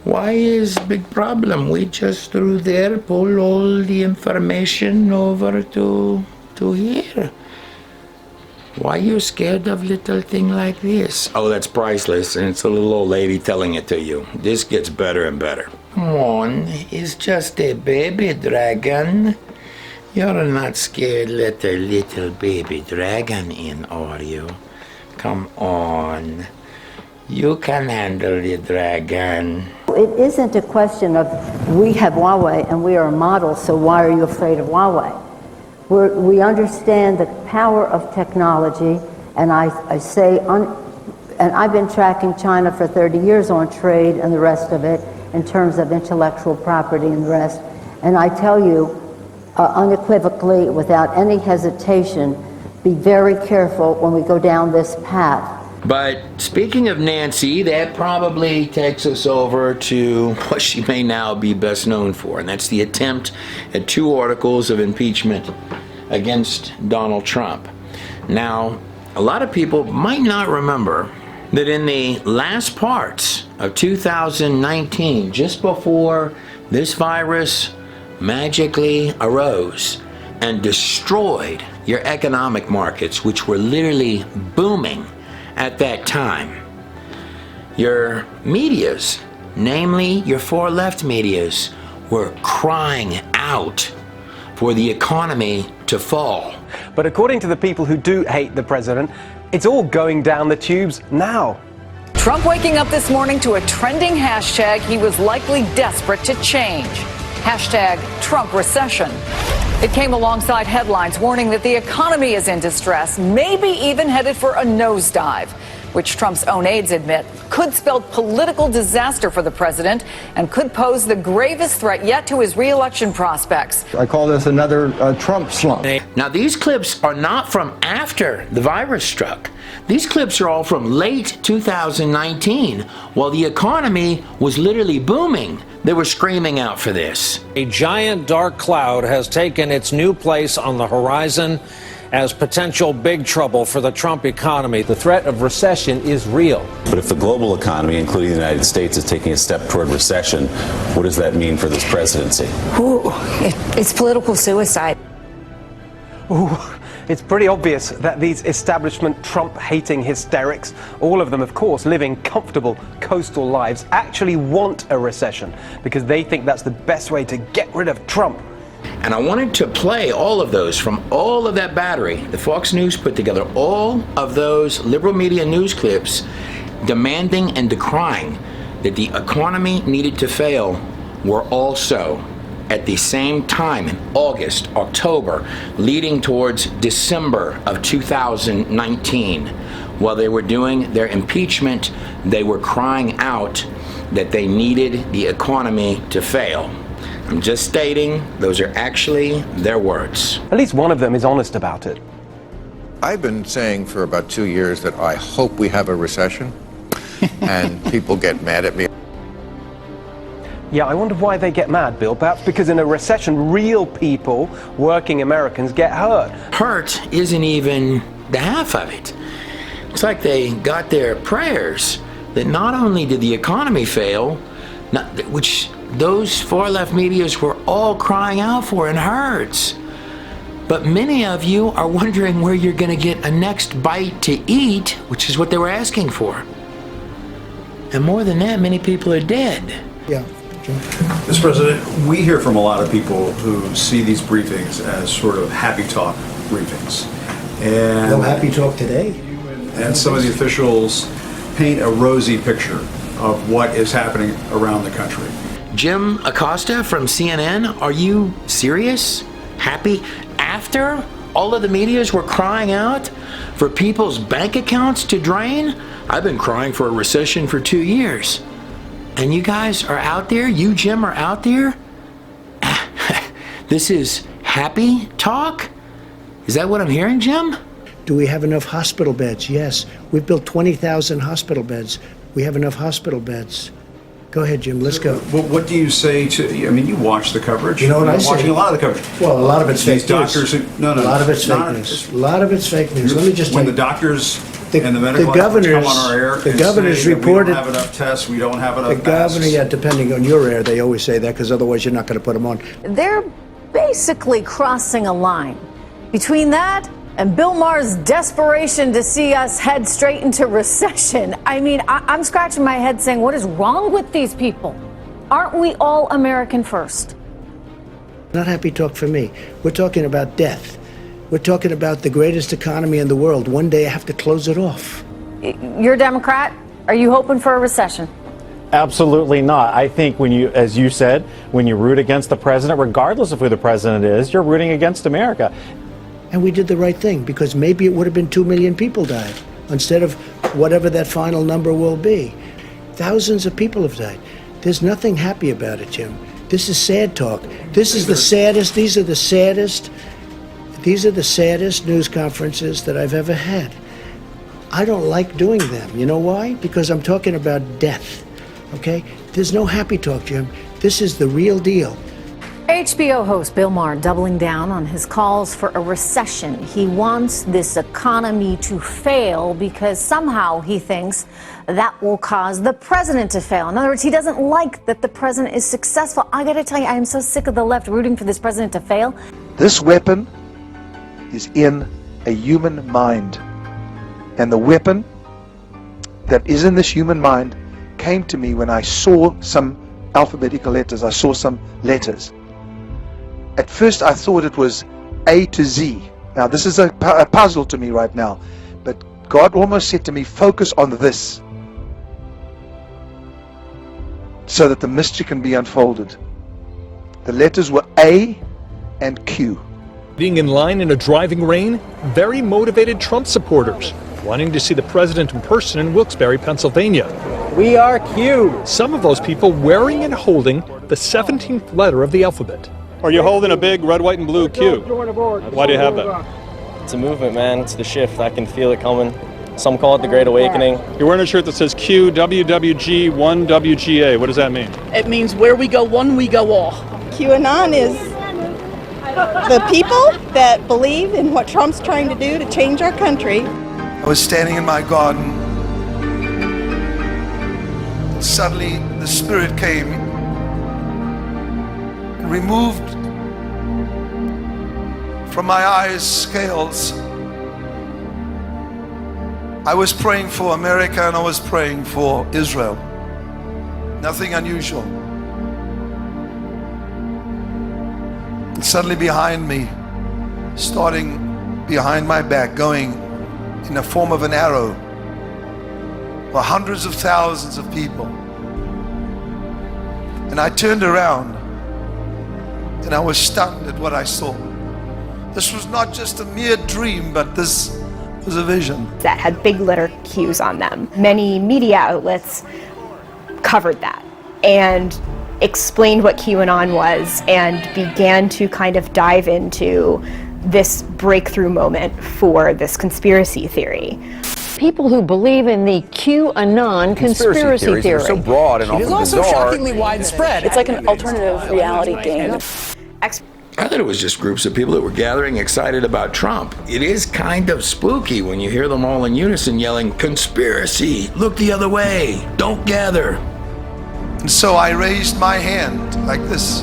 Why is big problem? We just through there pull all the information over to here. Why you scared of little thing like this? Oh, that's priceless, and it's a little old lady telling it to you. This gets better and better. Come on, it's just a baby dragon. You're not scared little baby dragon in, are you? Come on. You can handle the dragon.
It isn't a question of we have Huawei and we are a model, so why are you afraid of Huawei? We understand the power of technology, and I say, and I've been tracking China for 30 years on trade and the rest of it in terms of intellectual property and the rest. And I tell you unequivocally, without any hesitation, be very careful when we go down this path.
But speaking of Nancy, that probably takes us over to what she may now be best known for, and that's the attempt at 2 articles of impeachment against Donald Trump. Now, a lot of people might not remember that in the last parts of 2019, just before this virus magically arose and destroyed your economic markets, which were literally booming at that time, your medias, namely your far left medias, were crying out for the economy to fall.
But according to the people who do hate the president, it's all going down the tubes now.
Trump waking up this morning to a trending hashtag he was likely desperate to change. Hashtag Trump recession. It came alongside headlines warning that the economy is in distress, maybe even headed for a nosedive, which Trump's own aides admit could spell political disaster for the president and could pose the gravest threat yet to his re-election prospects.
I call this another Trump slump.
Now, these clips are not from after the virus struck. These clips are all from late 2019, while the economy was literally booming. They were screaming out for this.
A giant dark cloud has taken its new place on the horizon as potential big trouble for the Trump economy.
The threat of recession is real.
But if the global economy, including the United States, is taking a step toward recession, what does that mean for this presidency?
It's political suicide.
Ooh. It's pretty obvious that these establishment Trump-hating hysterics, all of them, of course, living comfortable coastal lives, actually want a recession because they think that's the best way to get rid of Trump.
And I wanted to play all of those from all of that battery the Fox News put together, all of those liberal media news clips demanding and decrying that the economy needed to fail were also at the same time in August, October, leading towards December of 2019. While they were doing their impeachment, they were crying out that they needed the economy to fail. I'm just stating those are actually their words.
At least one of them is honest about it.
I've been saying for about 2 years that I hope we have a recession, and people get mad at me.
Yeah, I wonder why they get mad, Bill. Perhaps because in a recession, real people, working Americans, get hurt.
Hurt isn't even the half of it. It's like they got their prayers that not only did the economy fail, which those far-left medias were all crying out for and hurts, but many of you are wondering where you're going to get a next bite to eat, which is what they were asking for. And more than that, many people are dead.
Yeah.
Mr. President, we hear from a lot of people who see these briefings as sort of happy talk briefings. And
No happy talk today.
And some of the officials paint a rosy picture of what is happening around the country.
Jim Acosta from CNN, are you serious? Happy after all of the medias were crying out for people's bank accounts to drain? I've been crying for a recession for 2 years. And you guys are out there, you, Jim, are out there? This is happy talk? Is that what I'm hearing, Jim?
Do we have enough hospital beds? Yes. We've built 20,000 hospital beds. We have enough hospital beds. Go ahead, Jim, let's go.
Well, what do you say to, I mean, you watch the coverage.
You know what I
You're
say?
watching a lot of the coverage.
Well, a lot of it's
These
fake news.
doctors, no,
A lot of it's fake
not-
news. A lot of it's fake news. Let me just
When
tell
the
you.
doctors and the medical
governors-
experts come on our air
the
and
governors
say that
reported-
we don't have enough tests, we don't have enough
The governor,
masks.
yeah, depending on your air, they always say that because otherwise you're not going to put them on.
They're basically crossing a line between that and Bill Maher's desperation to see us head straight into recession. I mean, I'm scratching my head saying, what is wrong with these people? Aren't we all American first?
Not happy talk for me. We're talking about death. We're talking about the greatest economy in the world. One day I have to close it off.
You're a Democrat. Are you hoping for a recession?
Absolutely not. I think when you, as you said, when you root against the president, regardless of who the president is, you're rooting against America.
And we did the right thing, because maybe it would have been 2 million people died instead of whatever that final number will be. Thousands of people have died. There's nothing happy about it, Jim. This is sad talk. This is the saddest, these are the saddest news conferences that I've ever had. I don't like doing them. You know why? Because I'm talking about death, okay? There's no happy talk, Jim. This is the real deal.
HBO host Bill Maher doubling down on his calls for a recession. He wants this economy to fail because somehow he thinks that will cause the president to fail. In other words, he doesn't like that the president is successful. I gotta tell you, I am so sick of the left rooting for this president to fail.
This weapon is in a human mind. And the weapon that is in this human mind came to me when I saw some alphabetical letters. I saw some letters. At first I thought it was A to Z. Now this is a puzzle to me right now. But God almost said to me, focus on this, so that the mystery can be unfolded. The letters were A and Q.
Being in line in a driving rain, very motivated Trump supporters wanting to see the president in person in Wilkes-Barre, Pennsylvania.
We are Q.
Some of those people wearing and holding the 17th letter of the alphabet. Are you holding a big red, white, and blue Q? Why do you have that?
It's a movement, man. It's the shift. I can feel it coming. Some call it the Great Awakening.
You're wearing a shirt that says Q, WWG, 1WGA. What does that mean?
It means where we go one, we go all. QAnon is the people that believe in what Trump's trying to do to change our country.
I was standing in my garden. Suddenly the Spirit came and removed from my eyes scales. I was praying for America and I was praying for Israel. Nothing unusual. And suddenly behind me, starting behind my back, going in the form of an arrow, were hundreds of thousands of people. And I turned around and I was stunned at what I saw. This was not just a mere dream, but this was a vision.
That had big letter Qs on them. Many media outlets covered that and explained what QAnon was and began to kind of dive into this breakthrough moment for this conspiracy theory.
People who believe in the QAnon conspiracy theory.
Are so broad and often bizarre.
It's also shockingly widespread. It's like an alternative reality game.
I thought it was just groups of people that were gathering excited about Trump. It is kind of spooky when you hear them all in unison yelling, "Conspiracy! Look the other way! Don't gather!"
And so I raised my hand like this,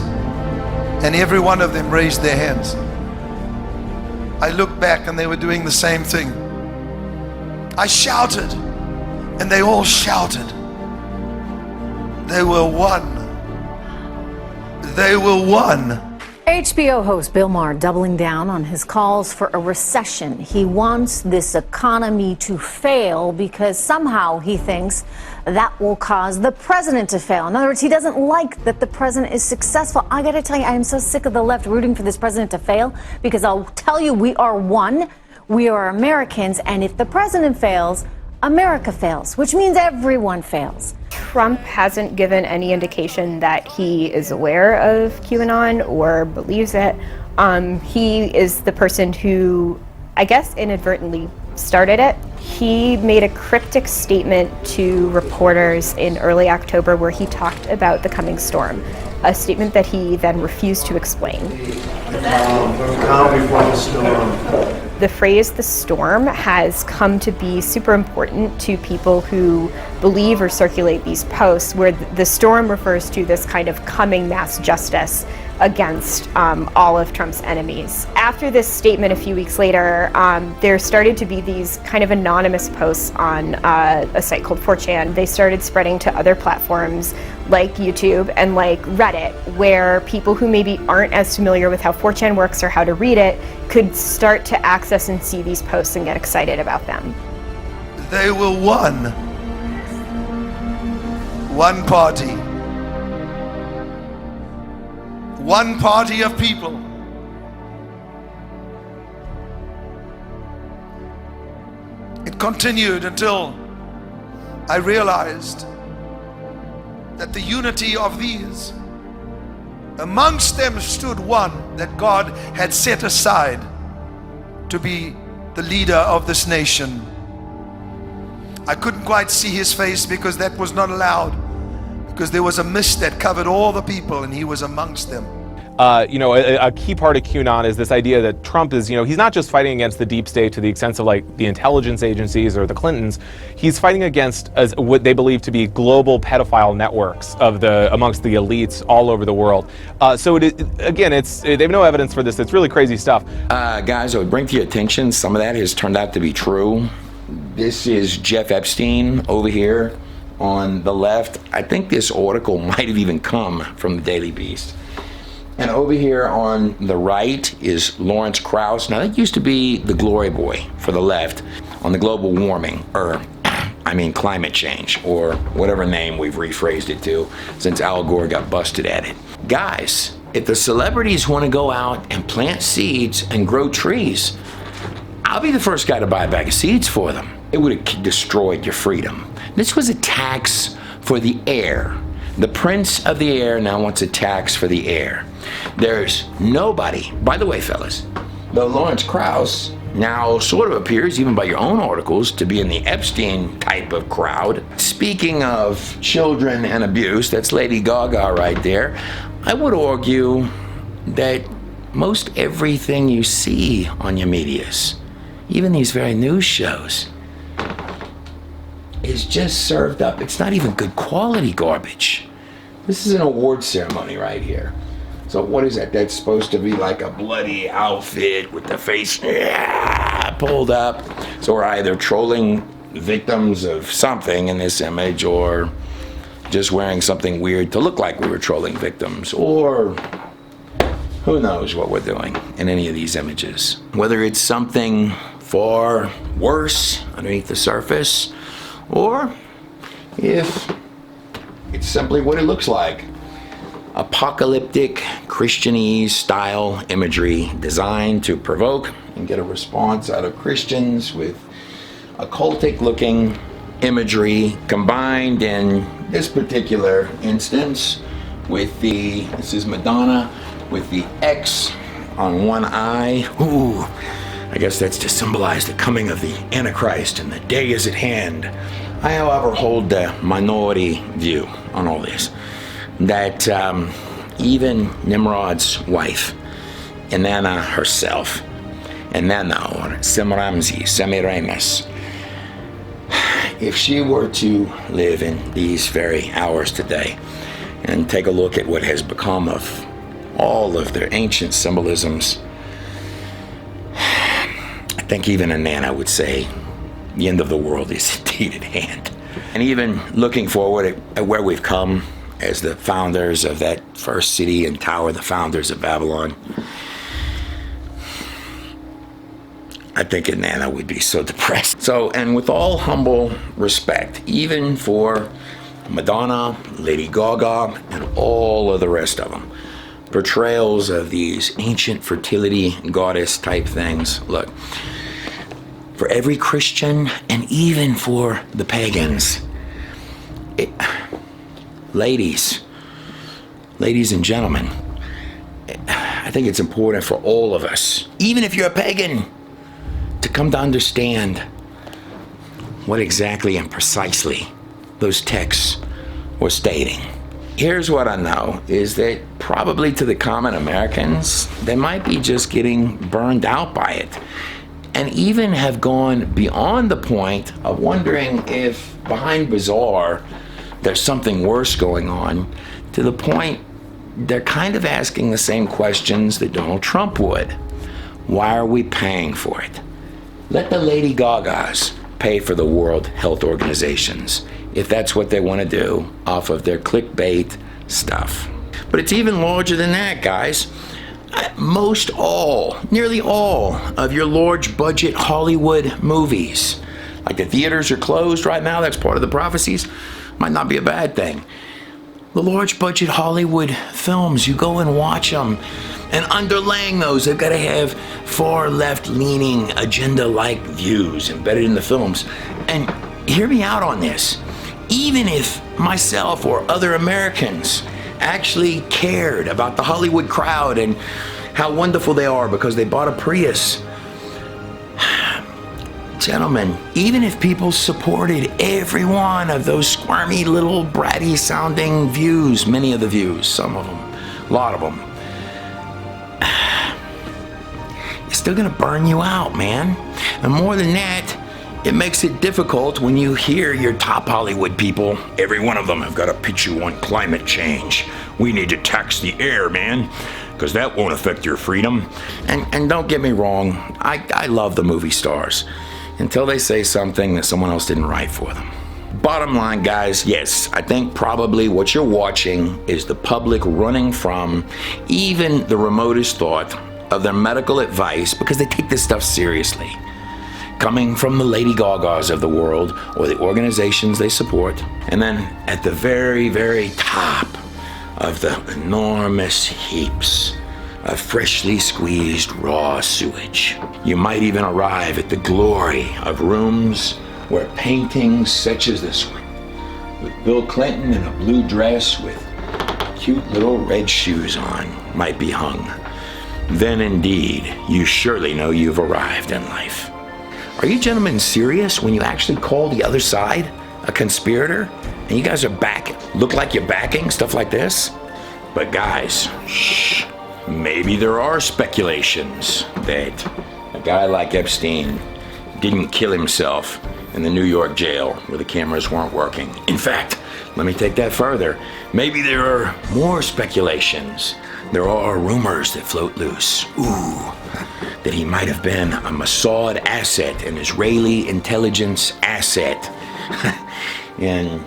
and every one of them raised their hands. I looked back and they were doing the same thing. I shouted, and they all shouted. They were one. They were one.
HBO host Bill Maher doubling down on his calls for a recession. He wants this economy to fail because somehow he thinks that will cause the president to fail. In other words, he doesn't like that the president is successful. I gotta tell you, I am so sick of the left rooting for this president to fail, because I'll tell you, we are one. We are Americans, and if the president fails, America fails, which means everyone fails.
Trump hasn't given any indication that he is aware of QAnon or believes it. He is the person who, I guess, inadvertently started it. He made a cryptic statement to reporters in early October where he talked about the coming storm, a statement that he then refused to explain.
Calm before the storm.
The phrase "the storm" has come to be super important to people who believe or circulate these posts, where the storm refers to this kind of coming mass justice against all of Trump's enemies. After this statement a few weeks later, there started to be these kind of anonymous posts on a site called 4chan. They started spreading to other platforms like YouTube and like Reddit, where people who maybe aren't as familiar with how 4chan works or how to read it could start to access and see these posts and get excited about them.
They were one party. One party of people. It continued until I realized that the unity of these, amongst them stood one that God had set aside to be the leader of this nation. I couldn't quite see his face because that was not allowed, because there was a mist that covered all the people and he was amongst them.
A key part of QAnon is this idea that Trump is, he's not just fighting against the deep state to the extent of like the intelligence agencies or the Clintons. He's fighting against what they believe to be global pedophile networks amongst the elites all over the world. They have no evidence for this. It's really crazy stuff.
Guys, I would bring to your attention, some of that has turned out to be true. This is Jeff Epstein over here on the left. I think this article might have even come from the Daily Beast. And over here on the right is Lawrence Krauss. Now that used to be the glory boy for the left on the global warming, climate change, or whatever name we've rephrased it to since Al Gore got busted at it. Guys, if the celebrities want to go out and plant seeds and grow trees, I'll be the first guy to buy a bag of seeds for them. It would have destroyed your freedom. This was a tax for the air. The prince of the air now wants a tax for the air. There's nobody, by the way, fellas, though Lawrence Krauss now sort of appears, even by your own articles, to be in the Epstein type of crowd. Speaking of children and abuse, that's Lady Gaga right there. I would argue that most everything you see on your medias, even these very news shows, is just served up. It's not even good quality garbage. This is an award ceremony right here. So what is that? That's supposed to be like a bloody outfit with the face pulled up. So we're either trolling victims of something in this image, or just wearing something weird to look like we were trolling victims, or who knows what we're doing in any of these images. Whether it's something far worse underneath the surface, or if it's simply what it looks like. Apocalyptic Christianese style imagery designed to provoke and get a response out of Christians with occultic looking imagery combined in this particular instance with this is Madonna with the X on one eye. Ooh, I guess that's to symbolize the coming of the Antichrist and the day is at hand. I, however, hold the minority view on all this, that even Nimrod's wife, Inanna herself, Inanna or Semiramis, if she were to live in these very hours today and take a look at what has become of all of their ancient symbolisms, I think even Inanna would say the end of the world is indeed at hand. And even looking forward at where we've come as the founders of that first city and tower, the founders of Babylon, I think Inanna would be so depressed. So, and with all humble respect, even for Madonna, Lady Gaga, and all of the rest of them, portrayals of these ancient fertility goddess type things, look, for every Christian and even for the pagans, ladies and gentlemen, I think it's important for all of us, even if you're a pagan, to come to understand what exactly and precisely those texts were stating. Here's what I know, is that probably to the common Americans, they might be just getting burned out by it, and even have gone beyond the point of wondering if behind Bizarre there's something worse going on, to the point they're kind of asking the same questions that Donald Trump would. Why are we paying for it? Let the Lady Gagas pay for the World Health Organizations, if that's what they want to do off of their clickbait stuff. But it's even larger than that, guys. Nearly all of your large budget Hollywood movies, Like the theaters are closed right now, that's part of the prophecies. Might not be a bad thing. The large budget Hollywood films, you go and watch them, and underlaying those, they've got to have far left leaning agenda like views embedded in the films. And hear me out on this. Even if myself or other Americans actually cared about the Hollywood crowd and how wonderful they are because they bought a Prius, gentlemen, even if people supported every one of those squirmy little bratty sounding views, many of the views, some of them, a lot of them, it's still gonna burn you out, man. And more than that, it makes it difficult when you hear your top Hollywood people, every one of them have got to pitch you on climate change. We need to tax the air, man, because that won't affect your freedom. And don't get me wrong, I love the movie stars until they say something that someone else didn't write for them. Bottom line, guys, yes, I think probably what you're watching is the public running from even the remotest thought of their medical advice because they take this stuff seriously. Coming from the Lady Gagas of the world or the organizations they support. And then at the very, very top of the enormous heaps of freshly squeezed raw sewage, you might even arrive at the glory of rooms where paintings such as this one, with Bill Clinton in a blue dress with cute little red shoes on, might be hung. Then indeed, you surely know you've arrived in life. Are you gentlemen serious when you actually call the other side a conspirator? And you guys are look like you're backing stuff like this? But guys, shh, maybe there are speculations that a guy like Epstein didn't kill himself in the New York jail where the cameras weren't working. In fact, let me take that further. Maybe there are more speculations. There are rumors that float loose. Ooh. That he might have been a Mossad asset, an Israeli intelligence asset, in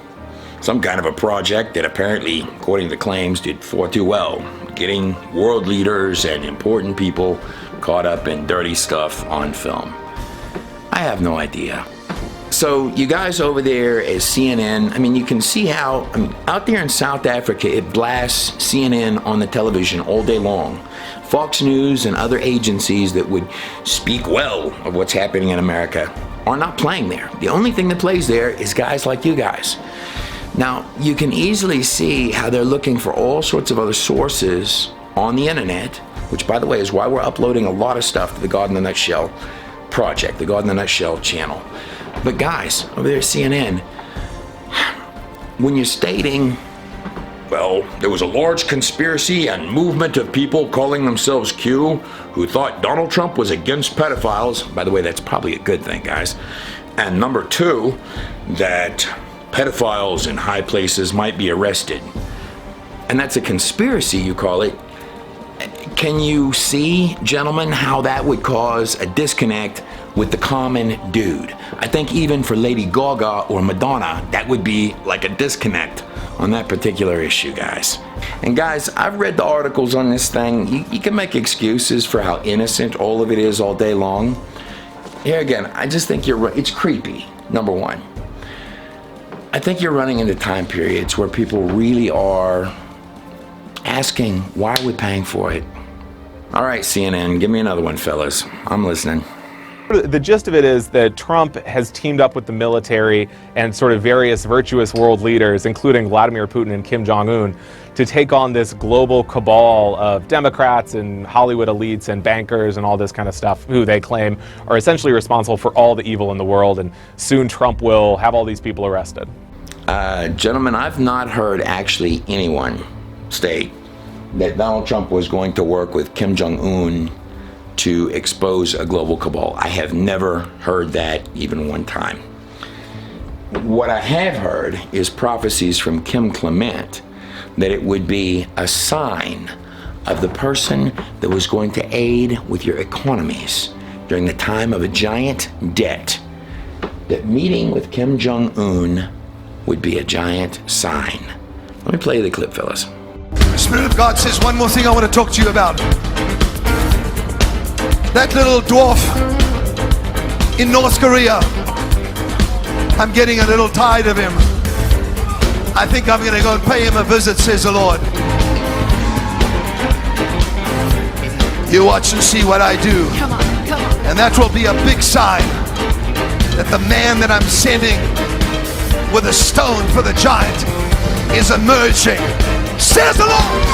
some kind of a project that apparently, according to the claims, did far too well, getting world leaders and important people caught up in dirty stuff on film. I have no idea. So you guys over there at CNN, I mean, you can see how, out there in South Africa, it blasts CNN on the television all day long. Fox News and other agencies that would speak well of what's happening in America are not playing there. The only thing that plays there is guys like you guys. Now, you can easily see how they're looking for all sorts of other sources on the internet, which, by the way, is why we're uploading a lot of stuff to the God in the Nutshell project, the God in the Nutshell channel. But guys, over there at CNN, when you're stating, well, there was a large conspiracy and movement of people calling themselves Q who thought Donald Trump was against pedophiles. By the way, that's probably a good thing, guys. And number two, that pedophiles in high places might be arrested. And that's a conspiracy, you call it. Can you see, gentlemen, how that would cause a disconnect with the common dude? I think even for Lady Gaga or Madonna, that would be like a disconnect on that particular issue, guys. And guys, I've read the articles on this thing. You can make excuses for how innocent all of it is all day long. Here again, I just think it's creepy, number one. I think you're running into time periods where people really are asking, why are we paying for it? All right, CNN, give me another one, fellas. I'm listening.
The gist of it is that Trump has teamed up with the military and sort of various virtuous world leaders, including Vladimir Putin and Kim Jong-un, to take on this global cabal of Democrats and Hollywood elites and bankers and all this kind of stuff, who they claim are essentially responsible for all the evil in the world. And soon Trump will have all these people arrested.
Gentlemen, I've not heard actually anyone state that Donald Trump was going to work with Kim Jong-un to expose a global cabal. I have never heard that even one time. What I have heard is prophecies from Kim Clement that it would be a sign of the person that was going to aid with your economies during the time of a giant debt, that meeting with Kim Jong-un would be a giant sign. Let me play the clip, fellas.
The Spirit of God says one more thing I want to talk to you about. That little dwarf in North Korea I'm getting a little tired of him. I think I'm going to go and pay him a visit, says the Lord. You watch and see what I do.
Come on, come on.
And that will be a big sign that the man that I'm sending with a stone for the giant is emerging, says the Lord.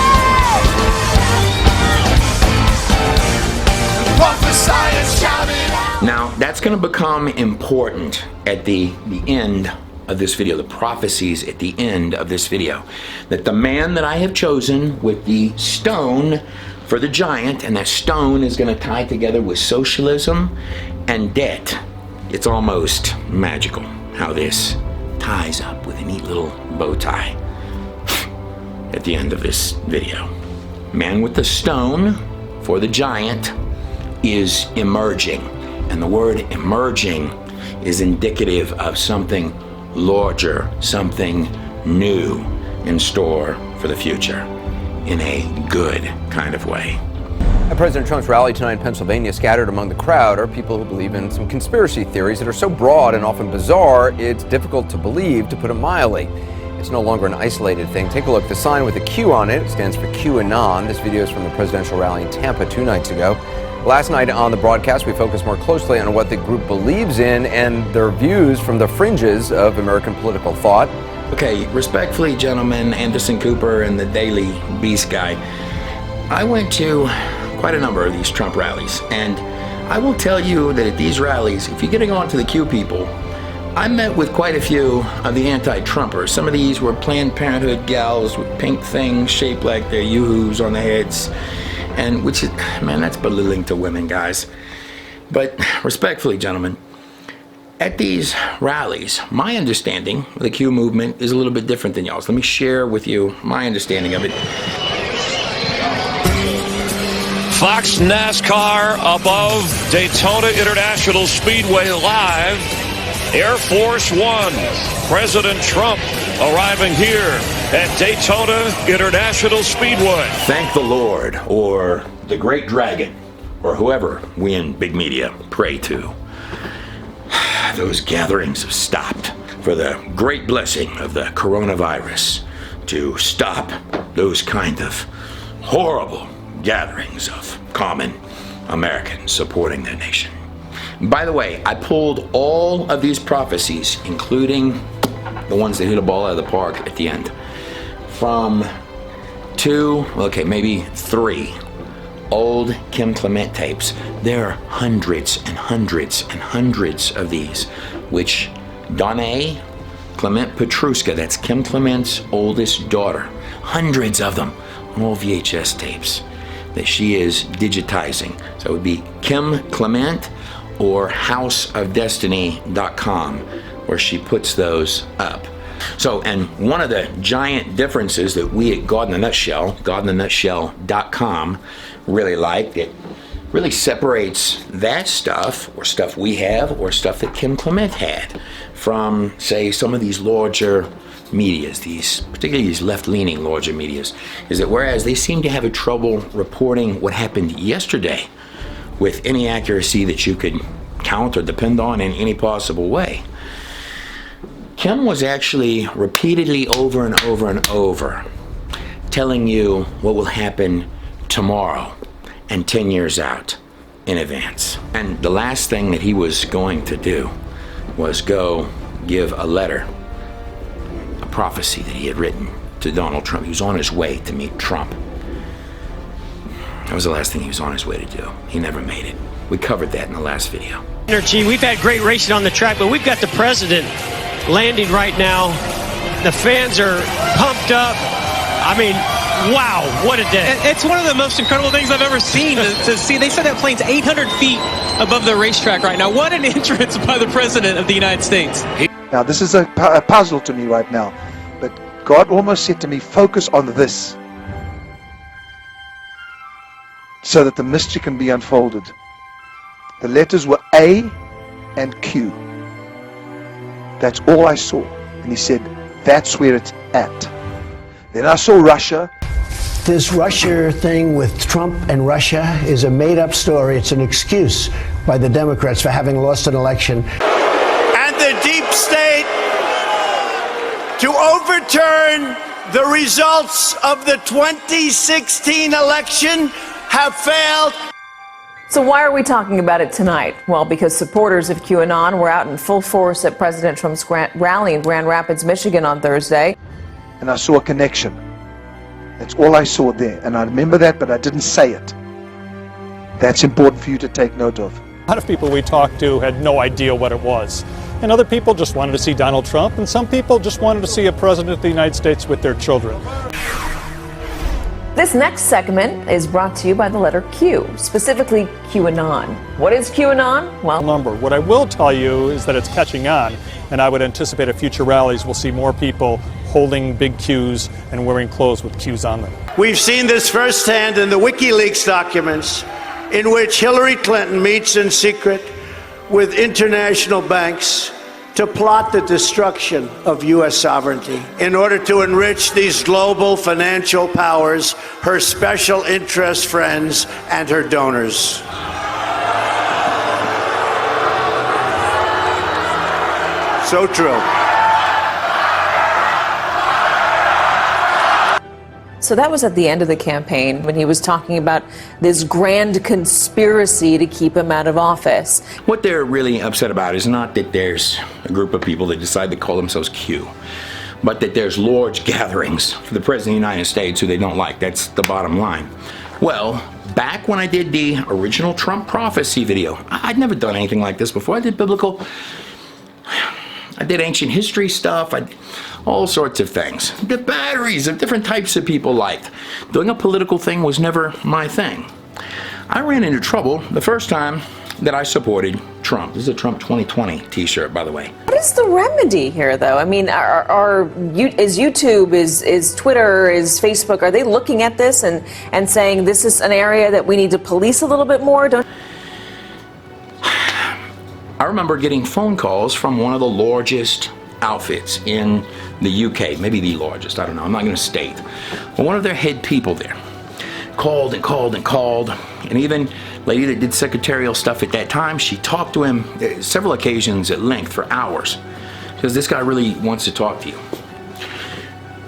Prophesy and shout it out.
Now, that's going to become important at the end of this video, the prophecies at the end of this video, that the man that I have chosen with the stone for the giant, and that stone is going to tie together with socialism and debt. It's almost magical how this ties up with a neat little bow tie at the end of this video. Man with the stone for the giant is emerging, and the word emerging is indicative of something larger, something new in store for the future, in a good kind of way.
At President Trump's rally tonight in Pennsylvania, scattered among the crowd are people who believe in some conspiracy theories that are so broad and often bizarre, it's difficult to believe, to put it mildly. It's no longer an isolated thing. Take a look. The sign with a Q on it stands for QAnon. This video is from the presidential rally in Tampa 2 nights ago. Last night on the broadcast, we focused more closely on what the group believes in and their views from the fringes of American political thought.
Okay, respectfully, gentlemen, Anderson Cooper and the Daily Beast guy, I went to quite a number of these Trump rallies, and I will tell you that at these rallies, if you're getting on to the Q people, I met with quite a few of the anti-Trumpers. Some of these were Planned Parenthood gals with pink things shaped like their yoo-hoos on their heads, and which is, man, that's belittling to women, guys. But respectfully, gentlemen, at these rallies, my understanding of the Q movement is a little bit different than y'all's. Let me share with you my understanding of it.
Fox NASCAR above Daytona International Speedway live. Air Force One, President Trump arriving here at Daytona International Speedway.
Thank the Lord, or the Great Dragon, or whoever we in big media pray to. Those gatherings have stopped for the great blessing of the coronavirus to stop those kind of horrible gatherings of common Americans supporting their nation. By the way, I pulled all of these prophecies, including the ones that hit a ball out of the park at the end, from maybe 3 old Kim Clement tapes. There are hundreds and hundreds and hundreds of these, which Donna Clement Petruska, that's Kim Clement's oldest daughter, hundreds of them on all VHS tapes that she is digitizing. So it would be Kim Clement or houseofdestiny.com, where she puts those up. So, and one of the giant differences that we at God in a Nutshell, godinanutshell.com, really like, that really separates that stuff, or stuff we have, or stuff that Kim Clement had, from, say, some of these larger medias, particularly these left-leaning larger medias, is that whereas they seem to have a trouble reporting what happened yesterday with any accuracy that you could count or depend on in any possible way, Kim was actually repeatedly over and over and over telling you what will happen tomorrow and 10 years out in advance. And the last thing that he was going to do was go give a letter, a prophecy that he had written to Donald Trump. He was on his way to meet Trump. That was the last thing he was on his way to do. He never made it. We covered that in the last video.
Energy. We've had great racing on the track, but we've got the president landing right now. The fans are pumped up. I mean, wow, what a day.
It's one of the most incredible things I've ever seen to see. They said that plane's 800 feet above the racetrack right now. What an entrance by the president of the United States.
Now, this is a puzzle to me right now, but God almost said to me, focus on this, so that the mystery can be unfolded. The letters were A and Q. That's all I saw. And he said, that's where it's at. Then I saw Russia.
This Russia thing with Trump and Russia is a made-up story. It's an excuse by the Democrats for having lost an election.
And
the deep state to overturn the results of the 2016 election have failed.
So why are we talking about it tonight? Well, because supporters of QAnon were out in full force at President Trump's rally in Grand Rapids, Michigan on Thursday.
And I saw a connection. That's all I saw there. And I remember that, but I didn't say it. That's important for you to take note of.
A lot of people we talked to had no idea what it was. And other people just wanted to see Donald Trump, and some people just wanted to see a president of the United States with their children.
This next segment is brought to you by the letter Q, specifically QAnon. What is QAnon? Well,
What I will tell you is that it's catching on, and I would anticipate at future rallies we'll see more people holding big Qs and wearing clothes with Qs on them.
We've seen this firsthand in the WikiLeaks documents, in which Hillary Clinton meets in secret with international banks to plot the destruction of U.S. sovereignty in order to enrich these global financial powers, her special interest friends, and her donors. So true.
so that was at the end of the campaign when he was talking about this grand conspiracy to keep him out of office.
What they're really upset about is not that there's a group of people that decide to call themselves Q, but that there's large gatherings for the President of the United States who they don't like. That's the bottom line. Well, back when I did the original Trump prophecy video, I'd never done anything like this before. I did biblical, I did ancient history stuff, all sorts of things. The batteries of different types of people liked. Doing a political thing was never my thing. I ran into trouble the first time that I supported Trump. This is a Trump 2020 t-shirt, by the way.
What is the remedy here, though? I mean, is YouTube, is Twitter, is Facebook, are they looking at this and saying this is an area that we need to police a little bit more?
I remember getting phone calls from one of the largest outfits in the UK, maybe the largest, I don't know, I'm not going to state. But one of their head people there called and called and called, and even lady that did secretarial stuff at that time, she talked to him several occasions at length for hours, because this guy really wants to talk to you.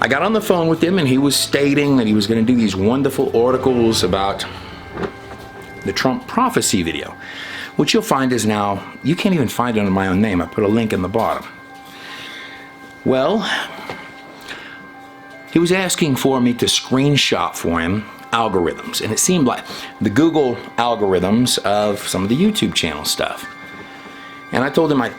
I got on the phone with him and he was stating that he was going to do these wonderful articles about the Trump prophecy video, which you'll find is now, you can't even find it under my own name. I put a link in the bottom. Well, he was asking for me to screenshot for him algorithms, and it seemed like the Google algorithms of some of the YouTube channel stuff. And I told him I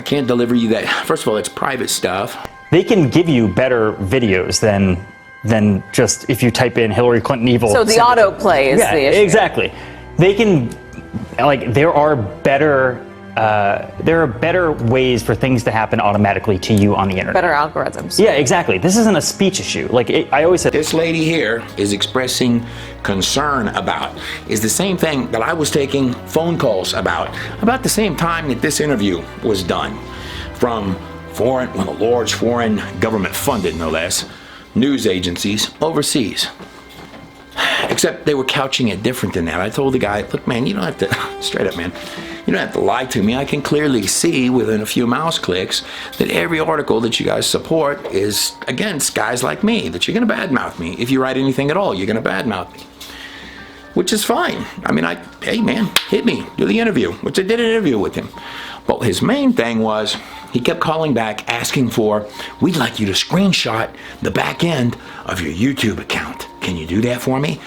can't deliver you that. First of all, it's private stuff.
They can give you better videos than just if you type in Hillary Clinton evil.
So the autoplay is the issue.
Exactly. They can, like, there are better ways for things to happen automatically to you on the internet.
Better algorithms.
Yeah, exactly. This isn't a speech issue. Like I always said,
this lady here is expressing concern about is the same thing that I was taking phone calls about the same time that this interview was done, from large foreign government funded, no less, news agencies overseas. Except they were couching it different than that. I told the guy, look, man, you don't have to, straight up, man, you don't have to lie to me. I can clearly see within a few mouse clicks that every article that you guys support is against guys like me, that you're going to badmouth me. If you write anything at all, you're going to badmouth me. Which is fine. I mean, hey, man, hit me, do the interview, which I did an interview with him. But his main thing was, he kept calling back asking for, we'd like you to screenshot the back end of your YouTube account. Can you do that for me?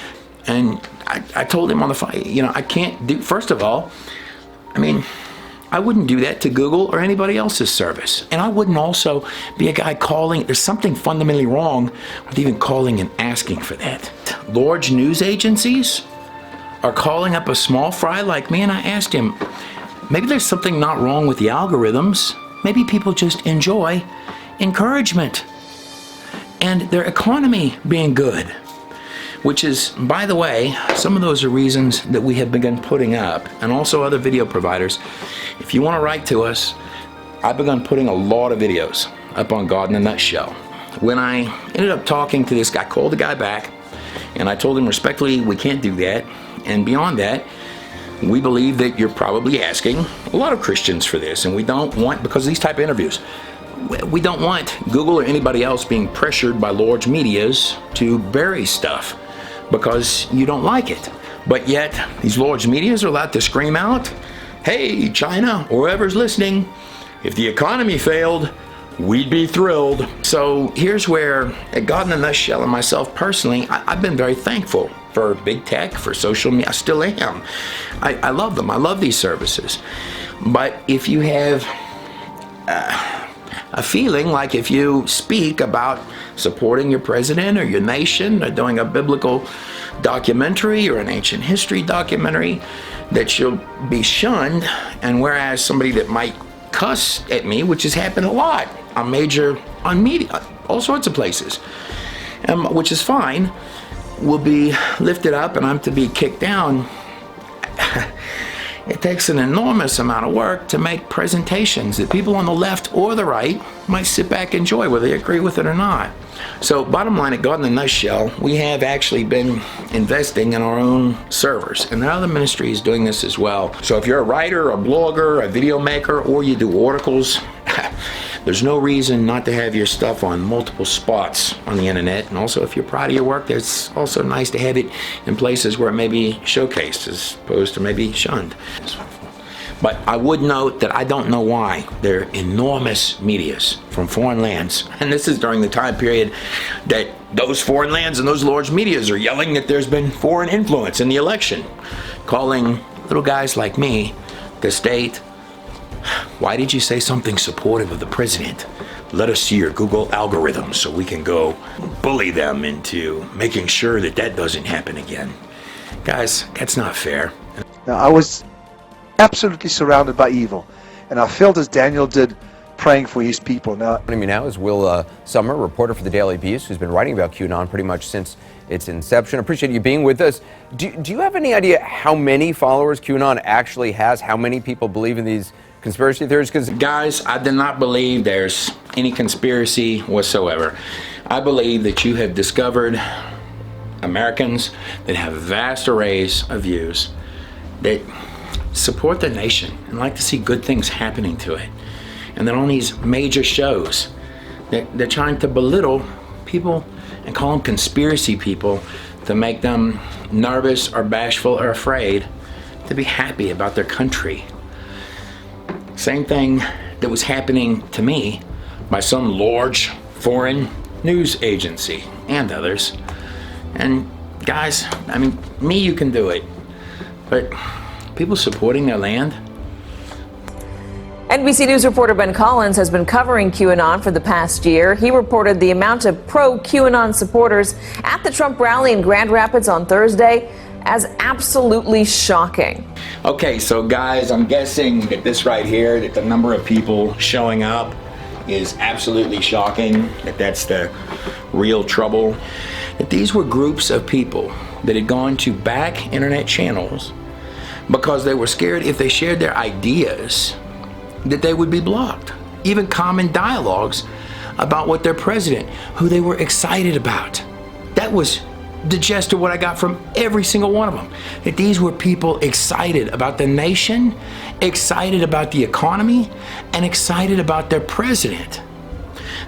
And I told him on the phone, you know, I can't do, first of all, I mean, I wouldn't do that to Google or anybody else's service. And I wouldn't also be a guy calling, there's something fundamentally wrong with even calling and asking for that. Large news agencies are calling up a small fry like me, and I asked him, maybe there's something not wrong with the algorithms. Maybe people just enjoy encouragement and their economy being good. Which is, by the way, some of those are reasons that we have begun putting up, and also other video providers. If you want to write to us, I've begun putting a lot of videos up on God in a Nutshell. When I ended up talking to this guy, called the guy back, and I told him respectfully, we can't do that. And beyond that, we believe that you're probably asking a lot of Christians for this, and we don't want, because of these type of interviews, we don't want Google or anybody else being pressured by large medias to bury stuff because you don't like it. But yet, these large medias are allowed to scream out, hey, China, or whoever's listening, if the economy failed, we'd be thrilled. So here's where, at God in a Nutshell and myself personally, I've been very thankful for big tech, for social media. I still am. I love them. I love these services. But if you have a feeling like if you speak about supporting your president or your nation or doing a biblical documentary or an ancient history documentary, that you'll be shunned, and whereas somebody that might cuss at me, which has happened a lot on media, all sorts of places, which is fine, will be lifted up and I'm to be kicked down. It takes an enormous amount of work to make presentations that people on the left or the right might sit back and enjoy, whether they agree with it or not. So bottom line, at God in a Nutshell, we have actually been investing in our own servers, and there are other ministries doing this as well. So if you're a writer, a blogger, a video maker, or you do articles, there's no reason not to have your stuff on multiple spots on the internet. And also, if you're proud of your work, it's also nice to have it in places where it may be showcased as opposed to maybe shunned. But I would note that I don't know why there are enormous medias from foreign lands, and this is during the time period that those foreign lands and those large medias are yelling that there's been foreign influence in the election, calling little guys like me to state, why did you say something supportive of the president? Let us see your Google algorithms so we can go bully them into making sure that that doesn't happen again. Guys, that's not fair.
Now, I was absolutely surrounded by evil, and I felt as Daniel did, praying for his people. Now,
joining me now is Will Summer, reporter for the Daily Beast, who's been writing about QAnon pretty much since its inception. Appreciate you being with us. Do you have any idea how many followers QAnon actually has? How many people believe in these conspiracy theories? Because
guys, I do not believe there's any conspiracy whatsoever. I believe that you have discovered Americans that have vast arrays of views that support the nation and like to see good things happening to it. And then on these major shows, they're trying to belittle people and call them conspiracy people to make them nervous or bashful or afraid to be happy about their country. Same thing that was happening to me by some large foreign news agency and others. And guys, I mean, me, you can do it, but people supporting their land.
NBC News reporter Ben Collins has been covering QAnon for the past year. He reported the amount of pro-QAnon supporters at the Trump rally in Grand Rapids on Thursday as absolutely shocking.
Okay, so guys, I'm guessing that this right here, that the number of people showing up is absolutely shocking, that's the real trouble. That these were groups of people that had gone to back internet channels because they were scared if they shared their ideas that they would be blocked. Even common dialogues about what their president, who they were excited about. That was the gist of what I got from every single one of them. That these were people excited about the nation, excited about the economy, and excited about their president.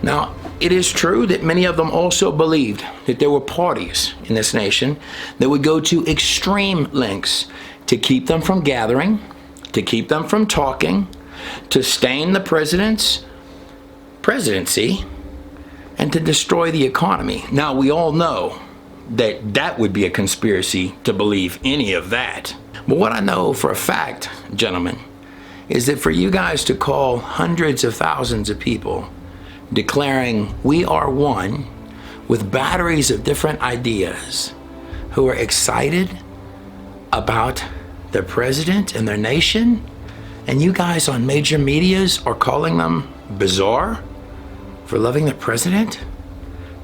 Now, it is true that many of them also believed that there were parties in this nation that would go to extreme lengths to keep them from gathering, to keep them from talking, to stain the president's presidency, and to destroy the economy. Now, we all know that that would be a conspiracy to believe any of that. But what I know for a fact, gentlemen, is that for you guys to call hundreds of thousands of people declaring we are one with batteries of different ideas who are excited about their president and their nation, and you guys on major medias are calling them bizarre for loving their president?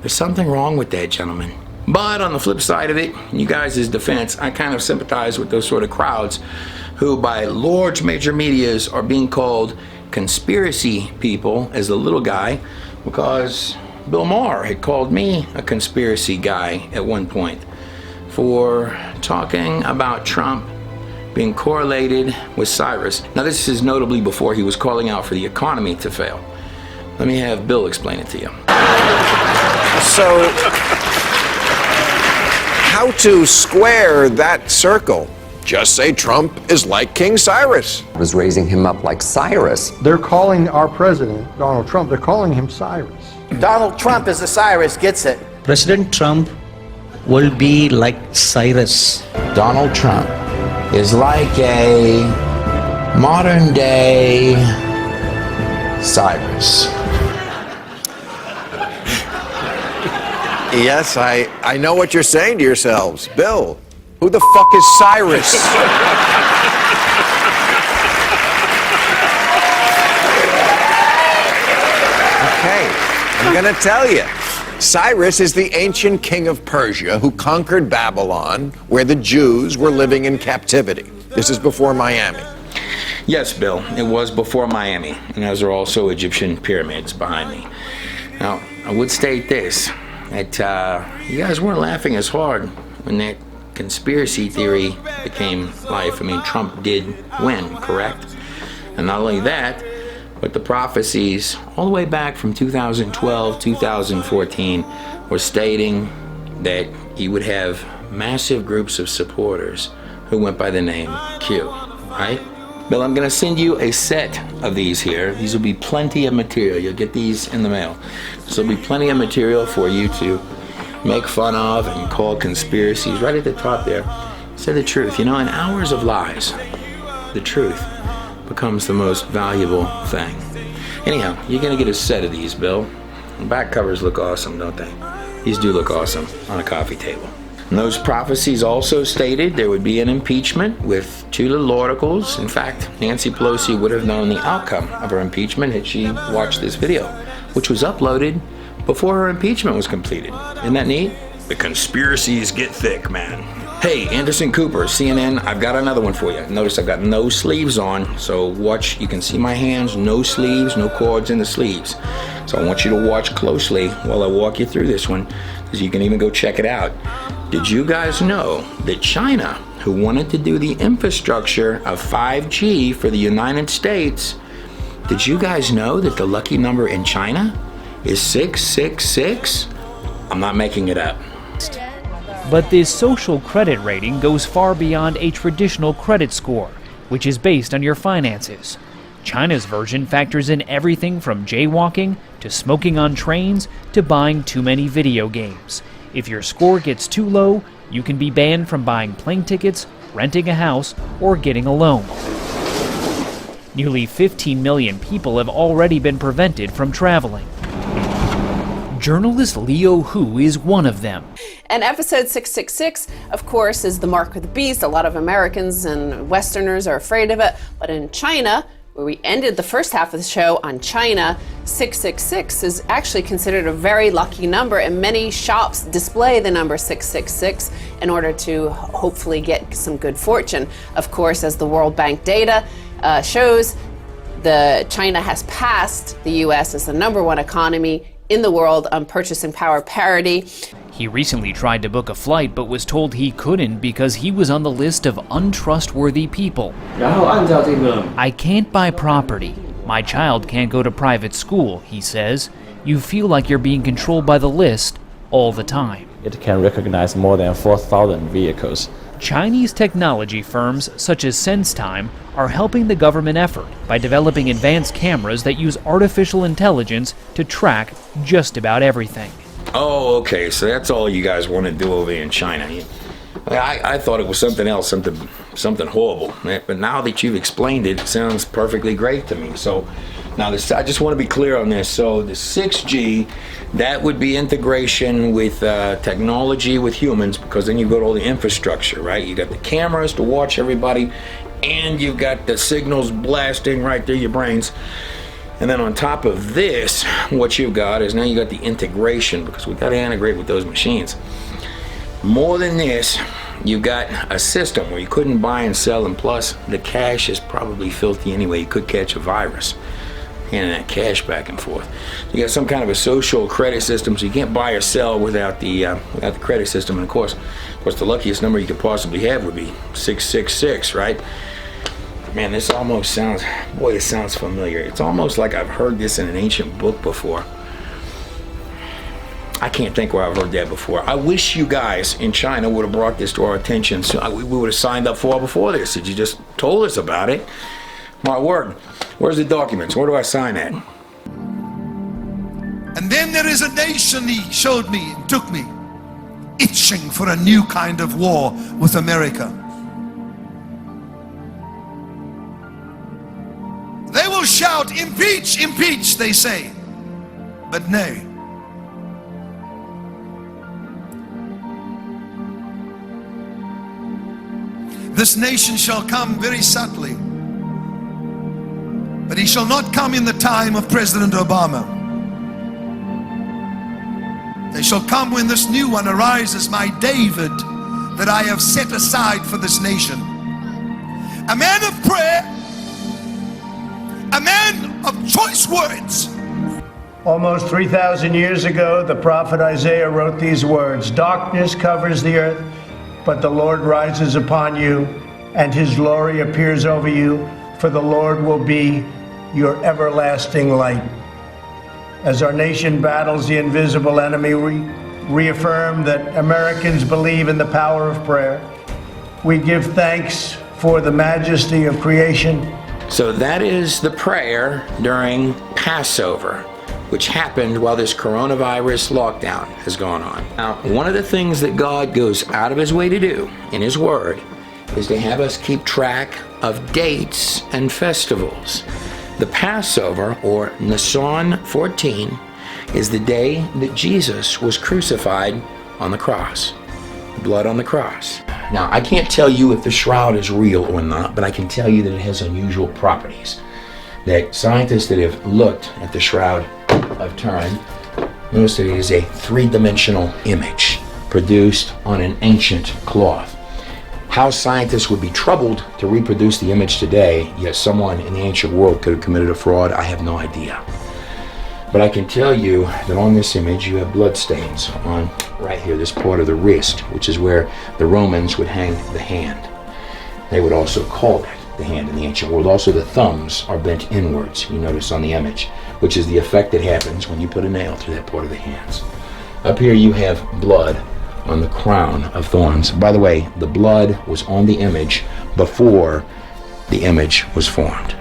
There's something wrong with that, gentlemen. But on the flip side of it, you guys' defense, I kind of sympathize with those sort of crowds who by large major medias are being called conspiracy people as the little guy, because Bill Maher had called me a conspiracy guy at one point for talking about Trump being correlated with Cyrus. Now this is notably before he was calling out for the economy to fail. Let me have Bill explain it to you.
So, how to square that circle? Just say Trump is like King Cyrus.
Was raising him up like Cyrus.
They're calling our president, Donald Trump, they're calling him Cyrus.
Donald Trump is a Cyrus, gets it.
President Trump will be like Cyrus.
Donald Trump is like a modern day Cyrus.
Yes, I know what you're saying to yourselves. Bill, who the fuck is Cyrus? Okay, I'm gonna tell you. Cyrus is the ancient king of Persia who conquered Babylon, where the Jews were living in captivity. This is before Miami.
Yes, Bill, it was before Miami, and those are also Egyptian pyramids behind me. Now, I would state this, that you guys weren't laughing as hard when that conspiracy theory became life. I mean, Trump did win, correct? And not only that, but the prophecies all the way back from 2012, 2014 were stating that he would have massive groups of supporters who went by the name Q, right? Bill, I'm gonna send you a set of these here. These will be plenty of material. You'll get these in the mail. So there'll be plenty of material for you to make fun of and call conspiracies. Right at the top there, say the truth. You know, in hours of lies, the truth becomes the most valuable thing. Anyhow, you're gonna get a set of these, Bill. The back covers look awesome, don't they? These do look awesome on a coffee table. And those prophecies also stated there would be an impeachment with 2 little articles. In fact, Nancy Pelosi would have known the outcome of her impeachment had she watched this video, which was uploaded before her impeachment was completed. Isn't that neat? The conspiracies get thick, man. Hey, Anderson Cooper, CNN, I've got another one for you. Notice I've got no sleeves on, so watch, you can see my hands, no sleeves, no cords in the sleeves. So I want you to watch closely while I walk you through this one, because you can even go check it out. Did you guys know that China, who wanted to do the infrastructure of 5G for the United States, did you guys know that the lucky number in China is 666? I'm not making it up.
But this social credit rating goes far beyond a traditional credit score, which is based on your finances. China's version factors in everything from jaywalking to smoking on trains to buying too many video games. If your score gets too low, you can be banned from buying plane tickets, renting a house, or getting a loan. Nearly 15 million people have already been prevented from traveling. Journalist Leo Hu is one of them.
And episode 666, of course, is the mark of the beast. A lot of Americans and Westerners are afraid of it. But in China, where we ended the first half of the show on China, 666 is actually considered a very lucky number, and many shops display the number 666 in order to hopefully get some good fortune. Of course, as the World Bank data shows, China has passed the U.S. as the #1 economy in the world on purchasing power parity.
He recently tried to book a flight but was told he couldn't because he was on the list of untrustworthy people. I can't buy property. My child can't go to private school, he says. You feel like you're being controlled by the list all the time.
It can recognize more than 4,000 vehicles.
Chinese technology firms such as SenseTime are helping the government effort by developing advanced cameras that use artificial intelligence to track just about everything.
Oh, okay, so that's all you guys want to do over in China. I thought it was something else, something horrible. But now that you've explained it, it sounds perfectly great to me. So now I just want to be clear on this. So the 6G, that would be integration with technology with humans, because then you go to all the infrastructure, right? You got the cameras to watch everybody, and you've got the signals blasting right through your brains. And then on top of this, what you've got is now you got the integration, because we've got to integrate with those machines. More than this, you've got a system where you couldn't buy and sell, and plus the cash is probably filthy anyway. You could catch a virus. handing that cash back and forth. You got some kind of a social credit system, so you can't buy or sell without the credit system. And of course, the luckiest number you could possibly have would be 666, right? Man, this almost sounds, boy, it sounds familiar. It's almost like I've heard this in an ancient book before. I can't think where I've heard that before. I wish you guys in China would have brought this to our attention. So we would have signed up for it before this. If you just told us about it. My word. Where's the documents? Where do I sign at?
And then there is a nation, he showed me and took me, itching for a new kind of war with America. They will shout, impeach, impeach, they say. But nay. This nation shall come very subtly. But he shall not come in the time of President Obama. They shall come when this new one arises, my David, that I have set aside for this nation. A man of prayer, a man of choice words.
Almost 3,000 years ago, the prophet Isaiah wrote these words, "Darkness covers the earth, but the Lord rises upon you, and his glory appears over you, for the Lord will be your everlasting light." As our nation battles the invisible enemy, we reaffirm that Americans believe in the power of prayer. We give thanks for the majesty of creation.
So that is the prayer during Passover, which happened while this coronavirus lockdown has gone on. Now, one of the things that God goes out of his way to do in his word is to have us keep track of dates and festivals. The Passover, or Nisan 14, is the day that Jesus was crucified on the cross. Blood on the cross. Now, I can't tell you if the shroud is real or not, but I can tell you that it has unusual properties. That scientists that have looked at the Shroud of Turin notice that it is a three-dimensional image produced on an ancient cloth. How scientists would be troubled to reproduce the image today, yet someone in the ancient world could have committed a fraud, I have no idea. But I can tell you that on this image you have blood stains on right here, this part of the wrist, which is where the Romans would hang the hand. They would also call that the hand in the ancient world. Also, the thumbs are bent inwards, you notice on the image, which is the effect that happens when you put a nail through that part of the hands. Up here you have blood on the crown of thorns. By the way, the blood was on the image before the image was formed.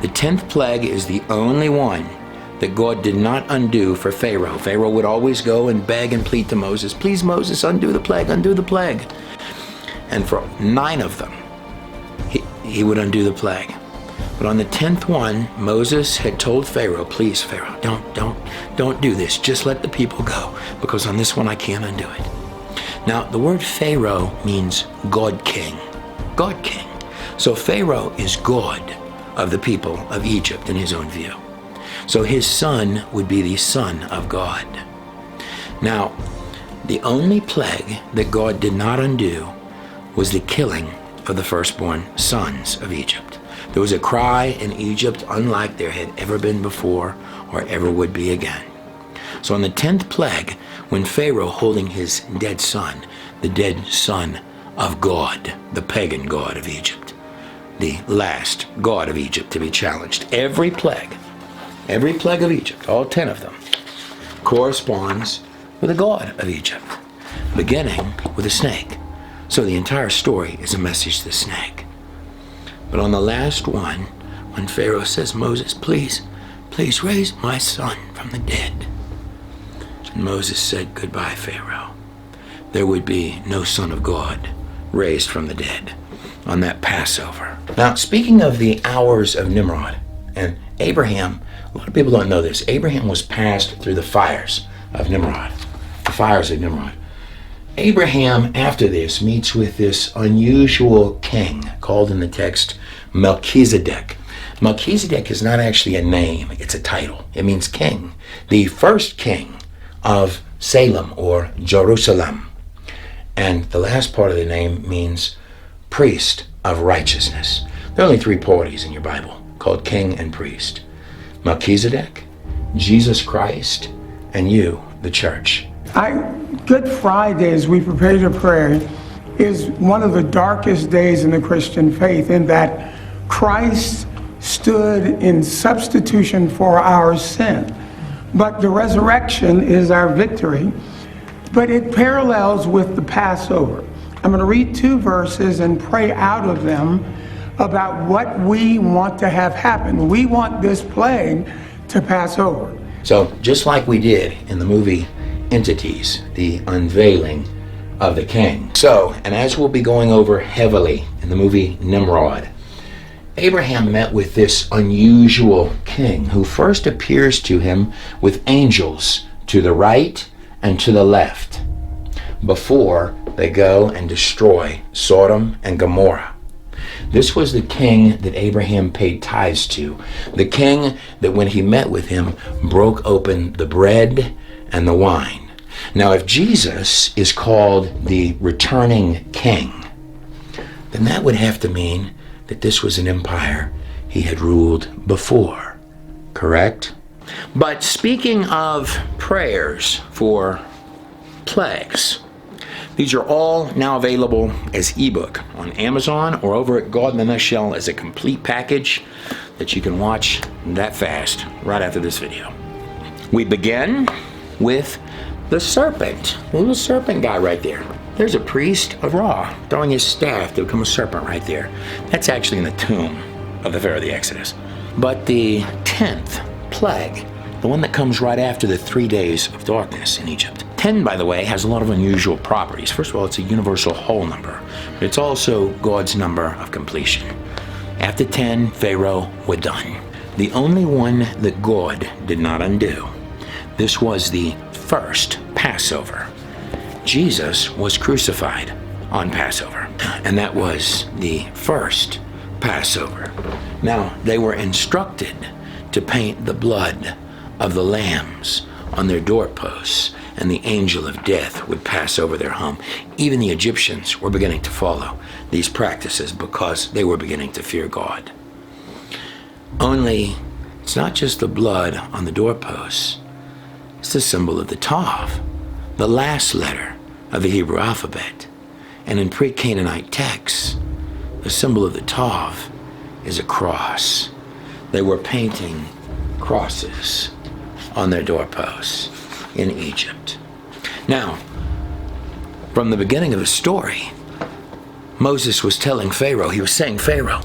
The 10th plague is the only one that God did not undo for Pharaoh. Pharaoh would always go and beg and plead to Moses, "Please, Moses, undo the plague, undo the plague." And for 9 of them, he would undo the plague. But on the 10th one, Moses had told Pharaoh, "Please, Pharaoh, don't do this. Just let the people go, because on this one I can't undo it." Now, the word Pharaoh means God King. God King. So Pharaoh is God of the people of Egypt in his own view. So his son would be the son of God. Now, the only plague that God did not undo was the killing of the firstborn sons of Egypt. There was a cry in Egypt unlike there had ever been before or ever would be again. So on the 10th plague, when Pharaoh holding his dead son, the dead son of God, the pagan god of Egypt, the last god of Egypt to be challenged, every plague of Egypt, all 10 of them, corresponds with the god of Egypt, beginning with a snake. So the entire story is a message to the snake. But on the last one, when Pharaoh says, "Moses, please raise my son from the dead," and Moses said, "Goodbye, Pharaoh," there would be no son of God raised from the dead on that Passover. Now, speaking of the hours of Nimrod, and Abraham, a lot of people don't know this, Abraham was passed through the fires of Nimrod. The fires of Nimrod. Abraham, after this, meets with this unusual king called in the text Melchizedek. Melchizedek is not actually a name, it's a title. It means king. The first king of Salem or Jerusalem. And the last part of the name means priest of righteousness. There are only 3 parties in your Bible called king and priest. Melchizedek, Jesus Christ, and you, the church.
Good Friday, as we prepare to pray, is one of the darkest days in the Christian faith, in that Christ stood in substitution for our sin. But the resurrection is our victory. But it parallels with the Passover. I'm going to read 2 verses and pray out of them about what we want to have happen. We want this plague to pass over.
So just like we did in the movie Entities, the unveiling of the king. So, and as we'll be going over heavily in the movie Nimrod, Abraham met with this unusual king who first appears to him with angels to the right and to the left before they go and destroy Sodom and Gomorrah. This was the king that Abraham paid tithes to, the king that when he met with him broke open the bread and the wine. Now, if Jesus is called the returning king, then that would have to mean that this was an empire he had ruled before, correct? But speaking of prayers for plagues, these are all now available as ebook on Amazon or over at God in a Nutshell as a complete package that you can watch that fast right after this video. We begin with the serpent, the little serpent guy right there. There's a priest of Ra throwing his staff to become a serpent right there. That's actually in the tomb of the Pharaoh of the Exodus. But the 10th plague, the one that comes right after the 3 days of darkness in Egypt. 10, by the way, has a lot of unusual properties. First of all, it's a universal whole number, but it's also God's number of completion. After 10, Pharaoh were done. The only one that God did not undo, this was the first Passover. Jesus was crucified on Passover, and that was the first Passover. Now, they were instructed to paint the blood of the lambs on their doorposts, and the angel of death would pass over their home. Even the Egyptians were beginning to follow these practices because they were beginning to fear God. Only, it's not just the blood on the doorposts, it's the symbol of the Tav, the last letter of the Hebrew alphabet. And in pre-Canaanite texts, the symbol of the Tav is a cross. They were painting crosses on their doorposts in Egypt. Now, from the beginning of the story, Moses was telling Pharaoh, he was saying, Pharaoh,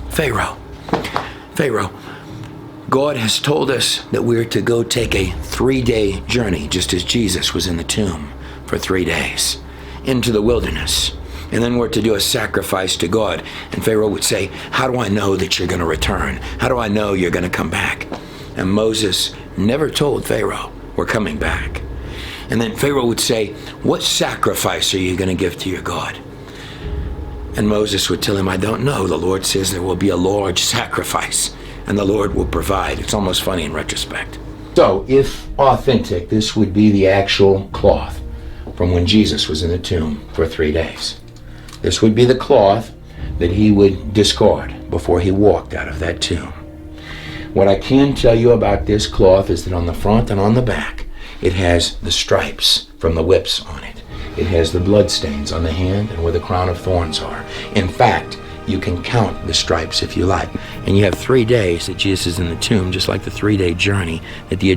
God has told us that we're to go take a 3-day journey, just as Jesus was in the tomb for 3 days, into the wilderness. And then we're to do a sacrifice to God. And Pharaoh would say, how do I know that you're going to return? How do I know you're going to come back? And Moses never told Pharaoh, we're coming back. And then Pharaoh would say, what sacrifice are you going to give to your God? And Moses would tell him, I don't know. The Lord says there will be a large sacrifice, and the Lord will provide. It's almost funny in retrospect. So, if authentic, this would be the actual cloth from when Jesus was in the tomb for 3 days. This would be the cloth that he would discard before he walked out of that tomb. What I can tell you about this cloth is that on the front and on the back, it has the stripes from the whips on it. It has the blood stains on the hand and where the crown of thorns are. In fact, you can count the stripes if you like. And you have 3 days that Jesus is in the tomb, just like the 3-day journey that the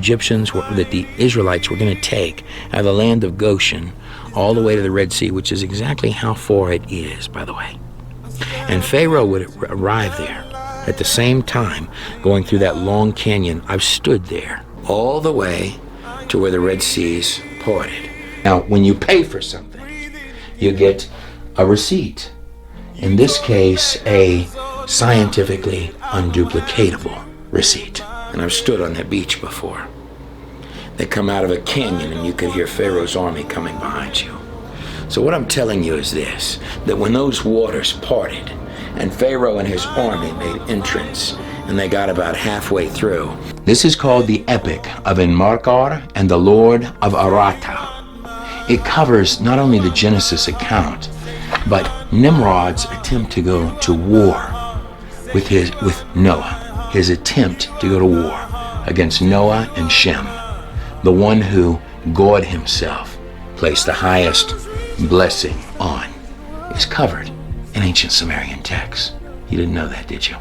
Israelites were going to take out of the land of Goshen all the way to the Red Sea, which is exactly how far it is, by the way. And Pharaoh would arrive there at the same time, going through that long canyon. I've stood there all the way to where the Red Sea's parted. Now, when you pay for something, you get a receipt. In this case, a scientifically unduplicatable receipt. And I've stood on that beach before. They come out of a canyon and you could hear Pharaoh's army coming behind you. So what I'm telling you is this, that when those waters parted and Pharaoh and his army made entrance and they got about halfway through, this is called the Epic of Enmarkar and the Lord of Arata. It covers not only the Genesis account, but Nimrod's attempt to go to war with Noah, his attempt to go to war against Noah and Shem, the one who God himself placed the highest blessing on, is covered in ancient Sumerian texts. You didn't know that, did you?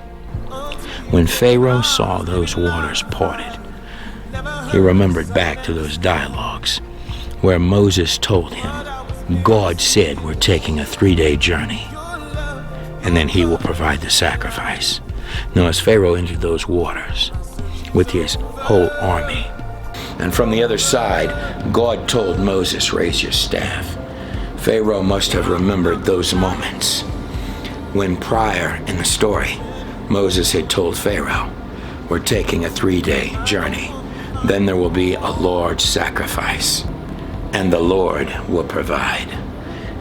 When Pharaoh saw those waters parted, he remembered back to those dialogues where Moses told him, God said we're taking a 3-day journey, and then he will provide the sacrifice. Now, as Pharaoh entered those waters with his whole army, and from the other side, God told Moses, raise your staff. Pharaoh must have remembered those moments when prior in the story, Moses had told Pharaoh, we're taking a 3-day journey. Then there will be a large sacrifice, and the Lord will provide.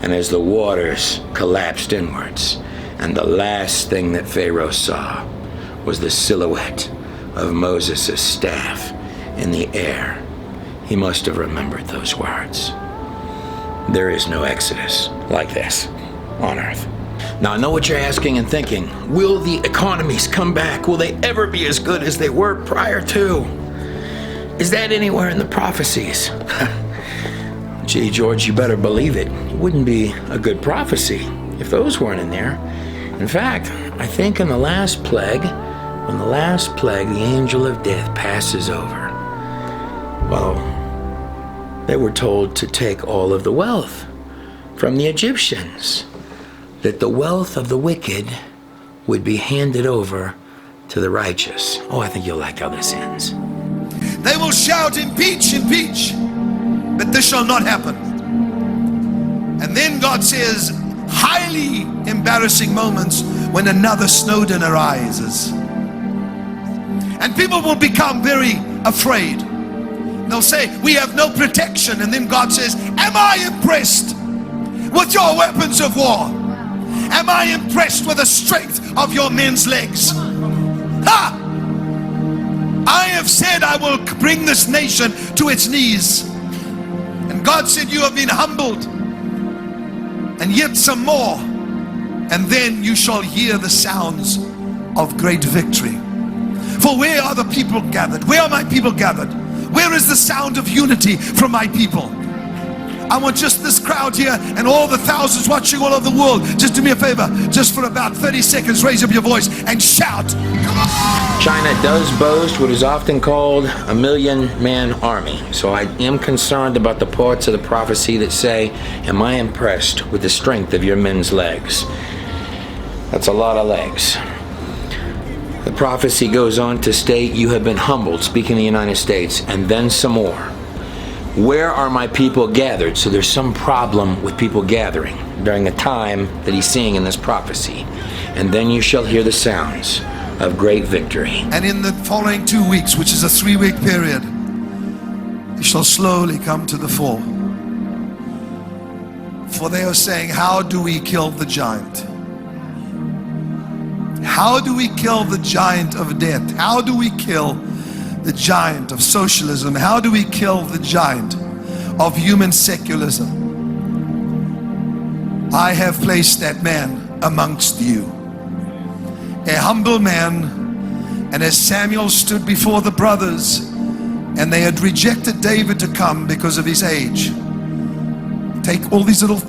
And as the waters collapsed inwards, and the last thing that Pharaoh saw was the silhouette of Moses' staff in the air, he must have remembered those words. There is no Exodus like this on earth. Now, I know what you're asking and thinking. Will the economies come back? Will they ever be as good as they were prior to? Is that anywhere in the prophecies? Gee, George, you better believe it. It wouldn't be a good prophecy if those weren't in there. In fact, I think in the last plague, when the last plague, the angel of death passes over, well, they were told to take all of the wealth from the Egyptians, that the wealth of the wicked would be handed over to the righteous. Oh, I think you'll like how this ends.
They will shout, impeach, impeach, but this shall not happen. And then God says, highly embarrassing moments when another Snowden arises. And people will become very afraid. They'll say, we have no protection. And then God says, am I impressed with your weapons of war? Am I impressed with the strength of your men's legs? Ha! I have said I will bring this nation to its knees. And God said, you have been humbled, and yet some more, and then you shall hear the sounds of great victory. For where are the people gathered? Where are my people gathered? Where is the sound of unity from my people? I want just this crowd here and all the thousands watching all over the world, just do me a favor, just for about 30 seconds, raise up your voice and shout. Come on!
China does boast what is often called a 1,000,000-man army. So I am concerned about the parts of the prophecy that say, am I impressed with the strength of your men's legs? That's a lot of legs. The prophecy goes on to state, you have been humbled, speaking of the United States, and then some more. Where are my people gathered? So there's some problem with people gathering during the time that he's seeing in this prophecy. And then you shall hear the sounds of great victory.
And in the following 2 weeks, which is a 3-week period, you shall slowly come to the fore. For they are saying, how do we kill the giant? How do we kill the giant of death? How do we kill the giant of socialism? How do we kill the giant of human secularism? I have placed that man amongst you, a humble man. And as Samuel stood before the brothers, and they had rejected David to come because of his age, take all these little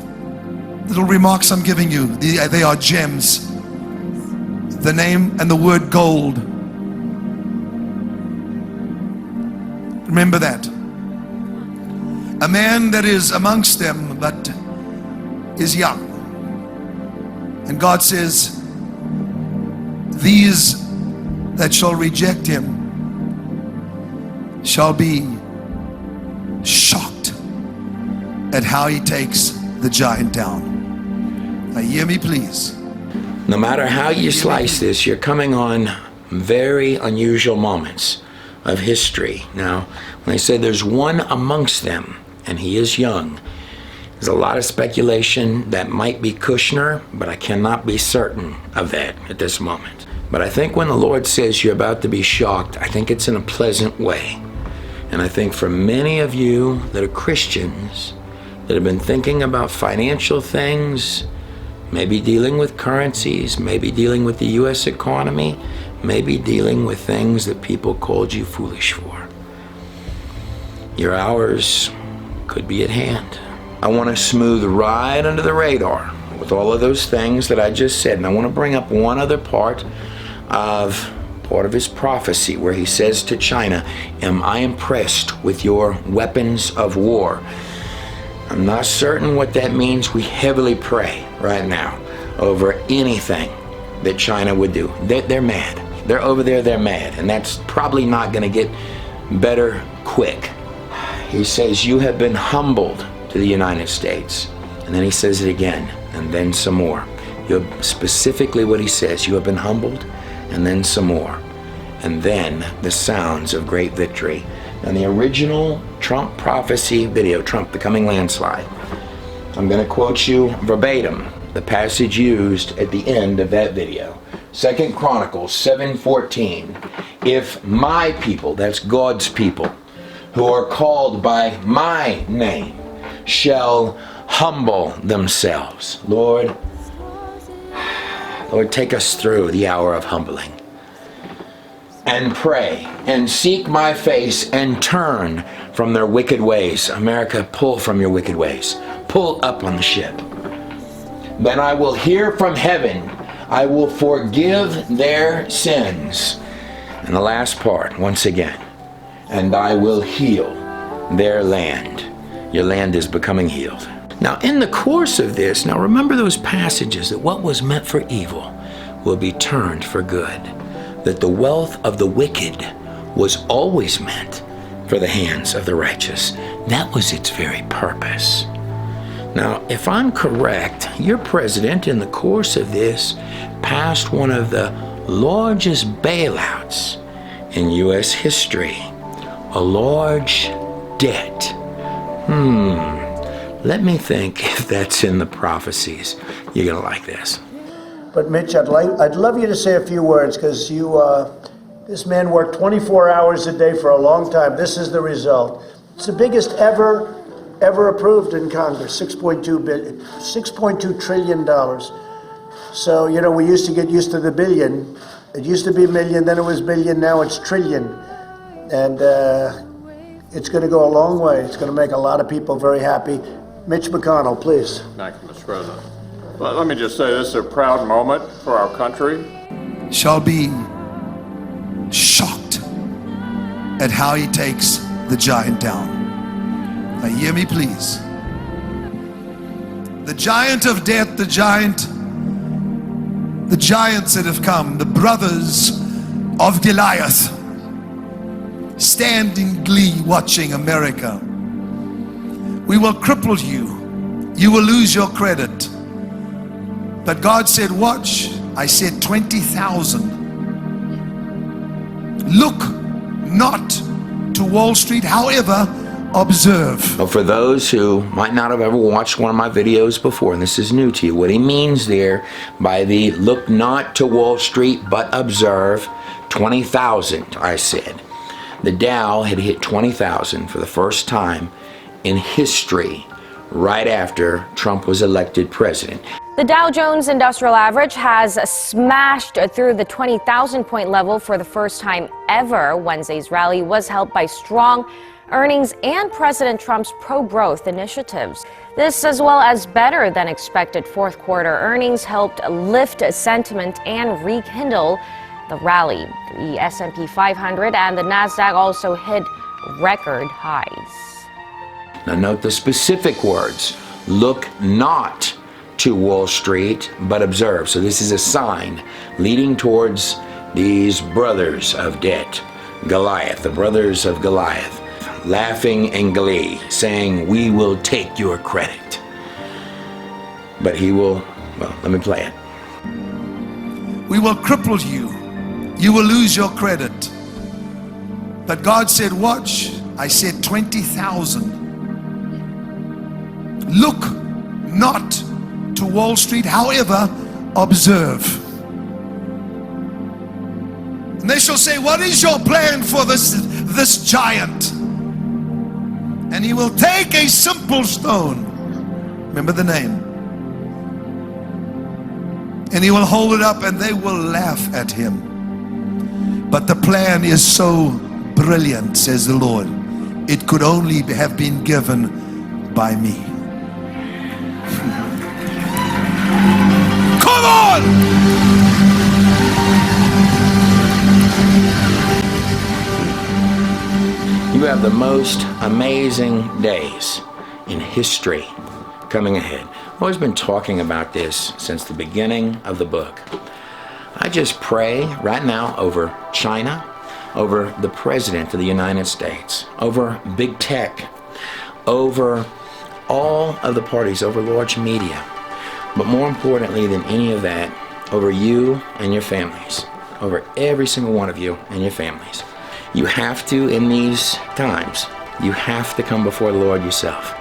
remarks I'm giving you. They are gems. The name and the word gold. Remember that. A man that is amongst them but is young. And God says, these that shall reject him shall be shocked at how he takes the giant down. Now hear me please.
No matter how you slice this, you're coming on very unusual moments of history. Now, when I say there's one amongst them, and he is young, there's a lot of speculation that might be Kushner, but I cannot be certain of that at this moment. But I think when the Lord says you're about to be shocked, I think it's in a pleasant way. And I think for many of you that are Christians, that have been thinking about financial things, maybe dealing with currencies, maybe dealing with the U.S. economy, may be dealing with things that people called you foolish for. Your hours could be at hand. I want to smooth right under the radar with all of those things that I just said. And I want to bring up one other part of his prophecy where he says to China, am I impressed with your weapons of war? I'm not certain what that means. We heavily pray right now over anything that China would do. They're mad. They're over there, they're mad. And that's probably not going to get better quick. He says, you have been humbled to the United States. And then he says it again, and then some more. Specifically what he says, you have been humbled, and then some more. And then the sounds of great victory. And the original Trump prophecy video, Trump becoming landslide, I'm going to quote you verbatim the passage used at the end of that video. 2 Chronicles 7:14. If my people, that's God's people, who are called by my name, shall humble themselves. Lord, take us through the hour of humbling. And pray and seek my face and turn from their wicked ways. America, pull from your wicked ways. Pull up on the ship. Then I will hear from heaven. I will forgive their sins. And the last part, once again, and I will heal their land. Your land is becoming healed. Now, in the course of this, now remember those passages that what was meant for evil will be turned for good. That the wealth of the wicked was always meant for the hands of the righteous. That was its very purpose. Now, if I'm correct, your president, in the course of this, passed one of the largest bailouts in U.S. history. A large debt. Let me think if that's in the prophecies. You're going to like this.
But Mitch, I'd love you to say a few words, because this man worked 24 hours a day for a long time. This is the result. It's the biggest ever approved in Congress, $6.2 trillion. So, you know, we used to get used to the billion. It used to be million, then it was billion, now it's trillion. And it's going to go a long way. It's going to make a lot of people very happy. Mitch McConnell, please.
Thank you, Mr. President. Let me just say this is a proud moment for our country.
Shall be shocked at how he takes the giant down. Now hear me, please. The giant of death, the giants that have come, the brothers of Goliath, stand in glee watching America. We will cripple you. You will lose your credit. But God said, watch. I said 20,000. Look not to Wall Street, however, observe.
Well, for those who might not have ever watched one of my videos before, and this is new to you, what he means there by the look not to Wall Street, but observe, 20,000, I said. The Dow had hit 20,000 for the first time in history right after Trump was elected president.
The Dow Jones Industrial Average has smashed through the 20,000 point level for the first time ever. Wednesday's rally was helped by strong earnings and President Trump's pro-growth initiatives. This, as well as better than expected fourth quarter earnings, helped lift sentiment and rekindle the rally. The S&P 500 and the Nasdaq also hit record highs.
Now note the specific words. Look not to Wall Street, but observe. So this is a sign leading towards these brothers of debt. Goliath, the brothers of Goliath, laughing in glee, saying, we will take your credit. But he will, well, let me play it.
We will cripple you. You will lose your credit. But God said, watch. I said 20,000. Look not to Wall Street, however, observe. And they shall say, what is your plan for this giant? And he will take a simple stone. Remember the name. And he will hold it up and they will laugh at him. But the plan is so brilliant, says the Lord. It could only have been given by me. Come on!
You have the most amazing days in history coming ahead. I've always been talking about this since the beginning of the book. I just pray right now over China, over the President of the United States, over big tech, over all of the parties, over large media, but more importantly than any of that, over you and your families, over every single one of you and your families. You have to, in these times, you have to come before the Lord yourself.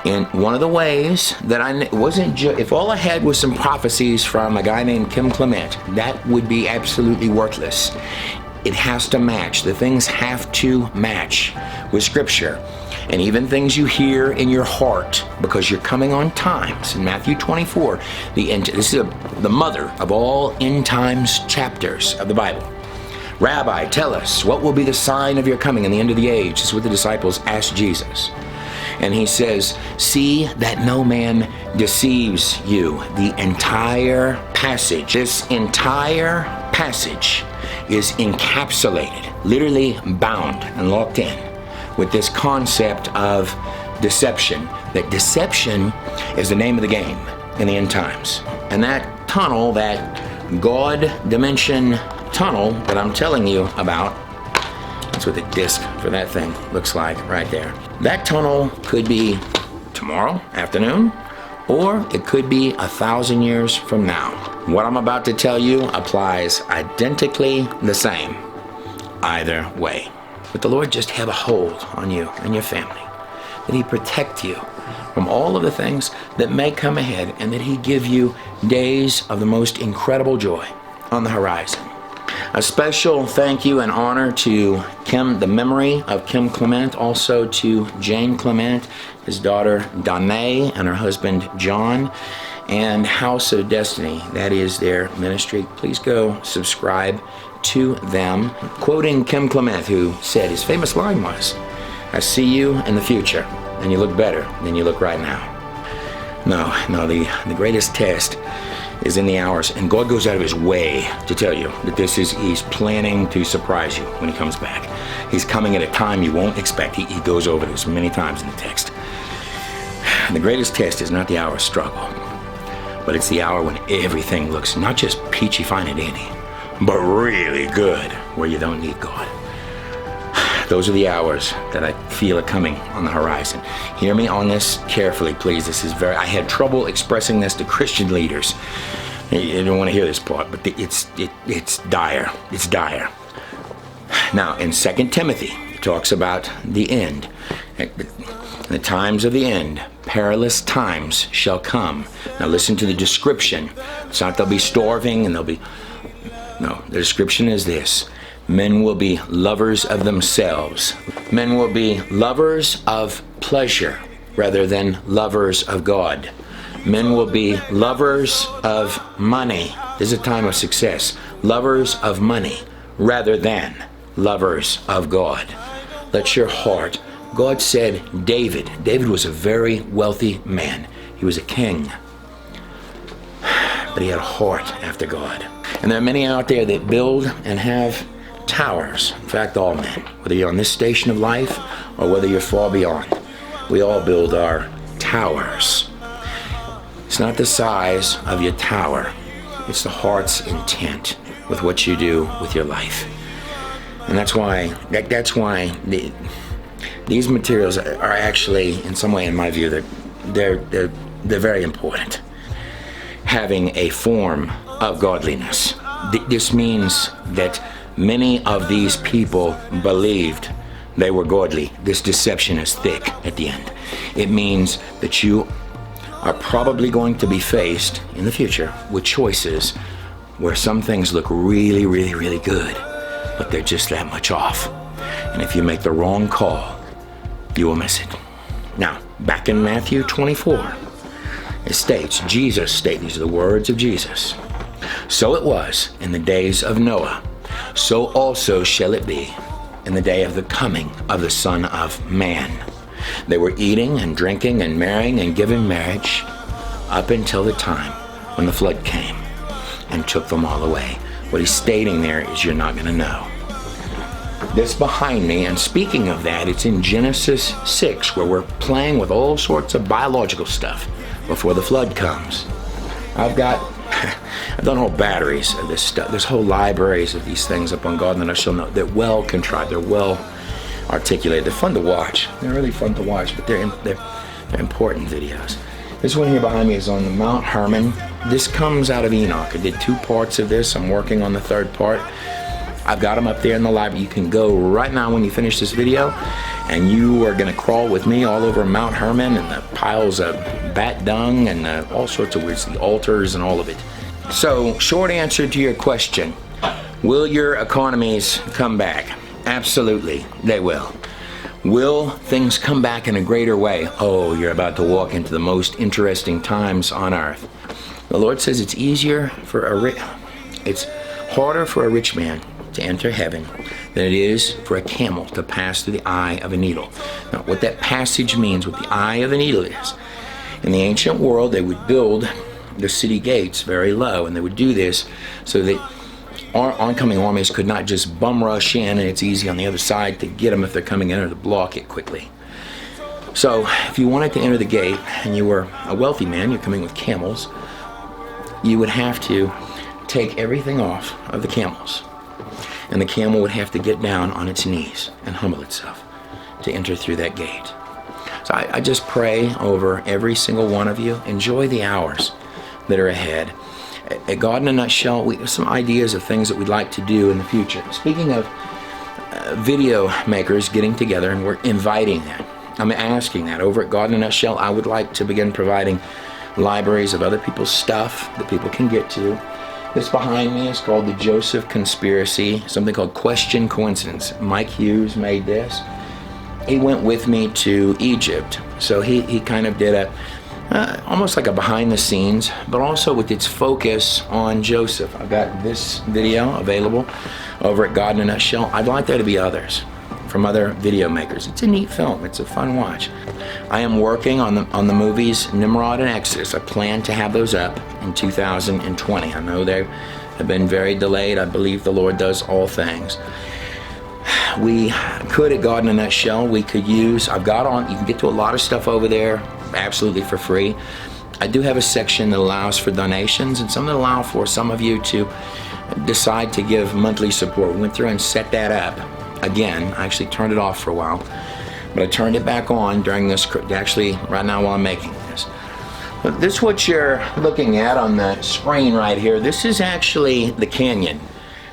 And one of the ways that if all I had was some prophecies from a guy named Kim Clement, that would be absolutely worthless. It has to match. The things have to match with Scripture. And even things you hear in your heart, because you're coming on times. In Matthew 24, this is the mother of all end times chapters of the Bible. Rabbi, tell us, what will be the sign of your coming in the end of the age? This is what the disciples asked Jesus. And he says, see that no man deceives you. The entire passage, this entire passage is encapsulated, literally bound and locked in with this concept of deception. That deception is the name of the game in the end times. And that tunnel, that God dimension tunnel that I'm telling you about, that's what the disc for that thing looks like right there. That tunnel could be tomorrow afternoon, or it could be 1,000 years from now. What I'm about to tell you applies identically the same either way. But the Lord just have a hold on you and your family, that He protect you from all of the things that may come ahead, and that He give you days of the most incredible joy on the horizon. A special thank you and honor to Kim, the memory of Kim Clement, also to Jane Clement, his daughter Danae, and her husband John, and House of Destiny. That is their ministry. Please go subscribe to them. Quoting Kim Clement, who said, his famous line was, I see you in the future, and you look better than you look right now. No, the greatest test is in the hours, and God goes out of His way to tell you that He's planning to surprise you when He comes back. He's coming at a time you won't expect. He goes over this many times in the text. The greatest test is not the hour of struggle, but it's the hour when everything looks not just peachy fine and dandy, but really good, where you don't need God. Those are the hours that I feel are coming on the horizon. Hear me on this carefully, please. I had trouble expressing this to Christian leaders. You don't want to hear this part, but it's dire. It's dire. Now, in 2 Timothy, it talks about the end. The times of the end, perilous times shall come. Now listen to the description. It's not they'll be starving and they'll be... No, the description is this. Men will be lovers of themselves. Men will be lovers of pleasure rather than lovers of God. Men will be lovers of money. This is a time of success. Lovers of money rather than lovers of God. Let your heart. God said David was a very wealthy man. He was a king. But he had a heart after God. And there are many out there that build and have towers. In fact, all men, whether you're on this station of life or whether you're far beyond, we all build our towers. It's not the size of your tower, it's the heart's intent with what you do with your life. And that's why these materials are actually, in some way, in my view, they're very important. Having a form of godliness. This means that many of these people believed they were godly. This deception is thick at the end. It means that you are probably going to be faced in the future with choices where some things look really, really, really good, but they're just that much off. And if you make the wrong call, you will miss it. Now, back in Matthew 24, it states, these are the words of Jesus. So it was in the days of Noah. so also shall it be in the day of the coming of the Son of Man. They were eating and drinking and marrying and giving marriage up until the time when the flood came and took them all away. What he's stating there is you're not going to know. This behind me, and speaking of that, it's in Genesis 6 where we're playing with all sorts of biological stuff before the flood comes. I've done whole batteries of this stuff. There's whole libraries of these things up on God and I Shall Know. They're well contrived. They're well articulated. They're fun to watch. They're really fun to watch, but they're important videos. This one here behind me is on the Mount Hermon. This comes out of Enoch. I did 2 parts of this. I'm working on the 3rd part. I've got them up there in the library. You can go right now when you finish this video, and you are going to crawl with me all over Mount Hermon and the piles of bat dung and all sorts of weird, the altars and all of it. So, short answer to your question, will your economies come back? Absolutely, they will. Will things come back in a greater way? Oh, you're about to walk into the most interesting times on earth. The Lord says it's harder for a rich man to enter heaven than it is for a camel to pass through the eye of a needle. Now, what that passage means, what the eye of the needle is, in the ancient world, they would build the city gates very low, and they would do this so that oncoming armies could not just bum rush in, and it's easy on the other side to get them if they're coming in or to block it quickly. So, if you wanted to enter the gate, and you were a wealthy man, you're coming with camels, you would have to take everything off of the camels. And the camel would have to get down on its knees and humble itself to enter through that gate. So I just pray over every single one of you. Enjoy the hours that are ahead. At God in a Nutshell, we have some ideas of things that we'd like to do in the future. Speaking of video makers getting together, and we're inviting that. I'm asking that. Over at God in a Nutshell, I would like to begin providing libraries of other people's stuff that people can get to. This behind me is called the Joseph Conspiracy, something called Question Coincidence. Mike Hughes made this. He went with me to Egypt, so he kind of did almost like a behind the scenes, but also with its focus on Joseph. I've got this video available over at God in a Nutshell. I'd like there to be others from other video makers. It's a neat film. It's a fun watch. I am working on the movies Nimrod and Exodus. I plan to have those up in 2020. I know they have been very delayed. I believe the Lord does all things. We could, at God in a Nutshell, we could use, you can get to a lot of stuff over there absolutely for free. I do have a section that allows for donations and some that allow for some of you to decide to give monthly support. We went through and set that up. Again, I actually turned it off for a while, but I turned it back on during this, actually right now while I'm making this. But this is what you're looking at on the screen right here. This is actually the canyon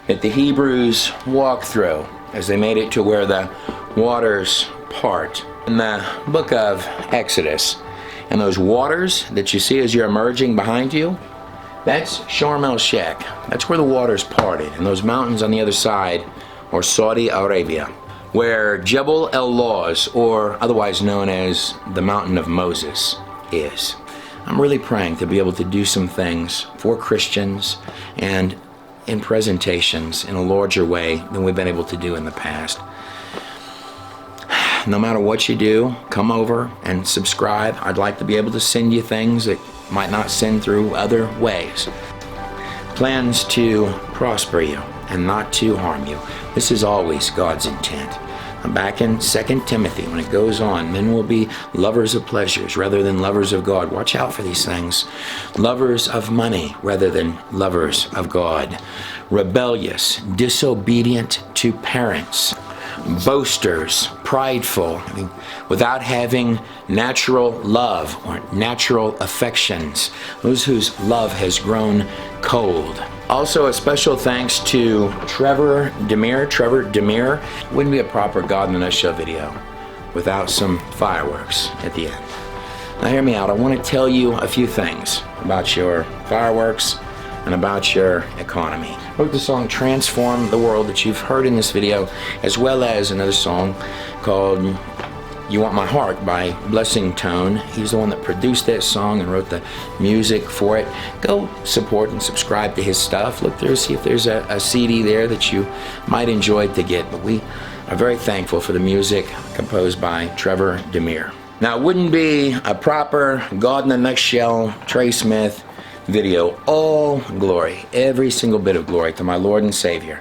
that the Hebrews walked through as they made it to where the waters part. In the book of Exodus, and those waters that you see as you're emerging behind you, that's Sharm el-Sheikh. That's where the waters parted, and those mountains on the other side are Saudi Arabia, where Jebel el-Lawz, or otherwise known as the Mountain of Moses, is. I'm really praying to be able to do some things for Christians and in presentations in a larger way than we've been able to do in the past. No matter what you do, come over and subscribe. I'd like to be able to send you things that might not send through other ways. Plans to prosper you and not to harm you. This is always God's intent. I'm back in 2 Timothy when it goes on. Men will be lovers of pleasures rather than lovers of God. Watch out for these things. Lovers of money rather than lovers of God. Rebellious, disobedient to parents. Boasters, prideful, without having natural love or natural affections, those whose love has grown cold. Also, a special thanks to Trevor Demir. Wouldn't be a proper God in a Nutshell video without some fireworks at the end. Now hear me out. I want to tell you a few things about your fireworks and about your economy. I wrote the song Transform the World that you've heard in this video, as well as another song called You Want My Heart by Blessing Tone. He's the one that produced that song and wrote the music for it. Go support and subscribe to his stuff. Look there, see if there's a CD there that you might enjoy to get. But we are very thankful for the music composed by Trevor Demir. Now, it wouldn't be a proper God in a Nutshell, Trey Smith video. All glory, every single bit of glory to my Lord and Savior,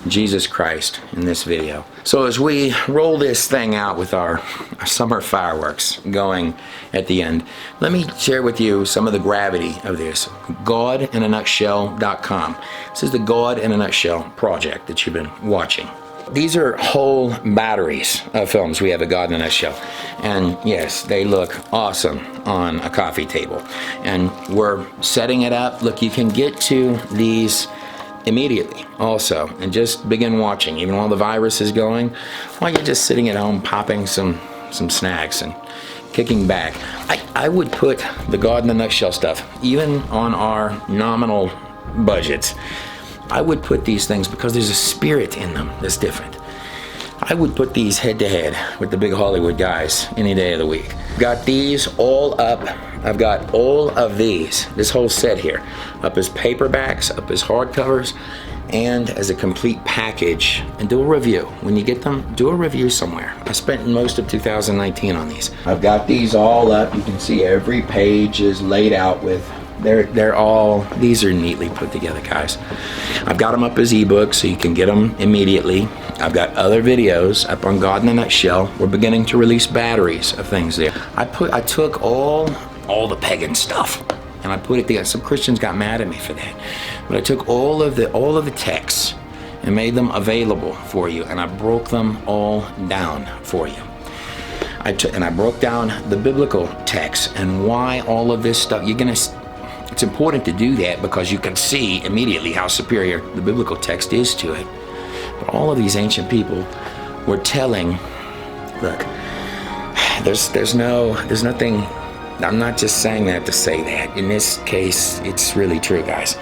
Jesus Christ, in this video. So as we roll this thing out with our summer fireworks going at the end, let me share with you some of the gravity of this. GodInANutshell.com. This is the God in a Nutshell project that you've been watching. These are whole batteries of films we have at God in a Nutshell. And yes, they look awesome on a coffee table. And we're setting it up. Look, you can get to these immediately also and just begin watching even while the virus is going, while you're just sitting at home popping some snacks and kicking back. I would put the God in a Nutshell stuff even on our nominal budgets. I would put these things because there's a spirit in them that's different. I would put these head to head with the big Hollywood guys any day of the week. Got these all up. I've got all of these, this whole set here, up as paperbacks, up as hardcovers, and as a complete package. And do a review. When you get them, do a review somewhere. I spent most of 2019 on these. I've got these all up. You can see every page is laid out with these are neatly put together, guys. I've got them up as ebooks so you can get them immediately. I've got other videos up on God in a Nutshell. We're beginning to release batteries of things there. I took all the pagan stuff and I put it together. Some Christians got mad at me for that. But I took all of the texts and made them available for you, and I broke them all down for you. And I broke down the biblical text and why all of this stuff, it's important to do that because you can see immediately how superior the biblical text is to it. But all of these ancient people were telling, look, there's nothing, I'm not just saying that to say that. In this case, it's really true, guys.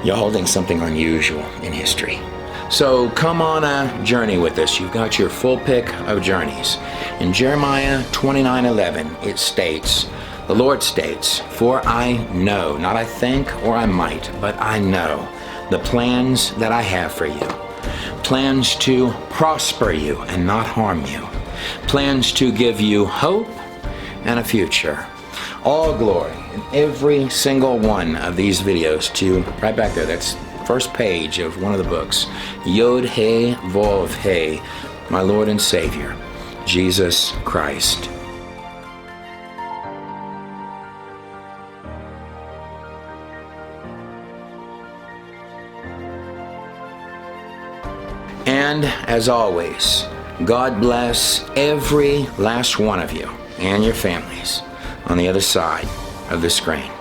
You're holding something unusual in history. So come on a journey with us. You've got your full pick of journeys. In Jeremiah 29:11, it states, the Lord states, for I know, not I think or I might, but I know the plans that I have for you. Plans to prosper you and not harm you. Plans to give you hope and a future. All glory in every single one of these videos to, right back there, that's first page of one of the books. Yod He Vov He, my Lord and Savior, Jesus Christ. And as always, God bless every last one of you and your families on the other side of the screen.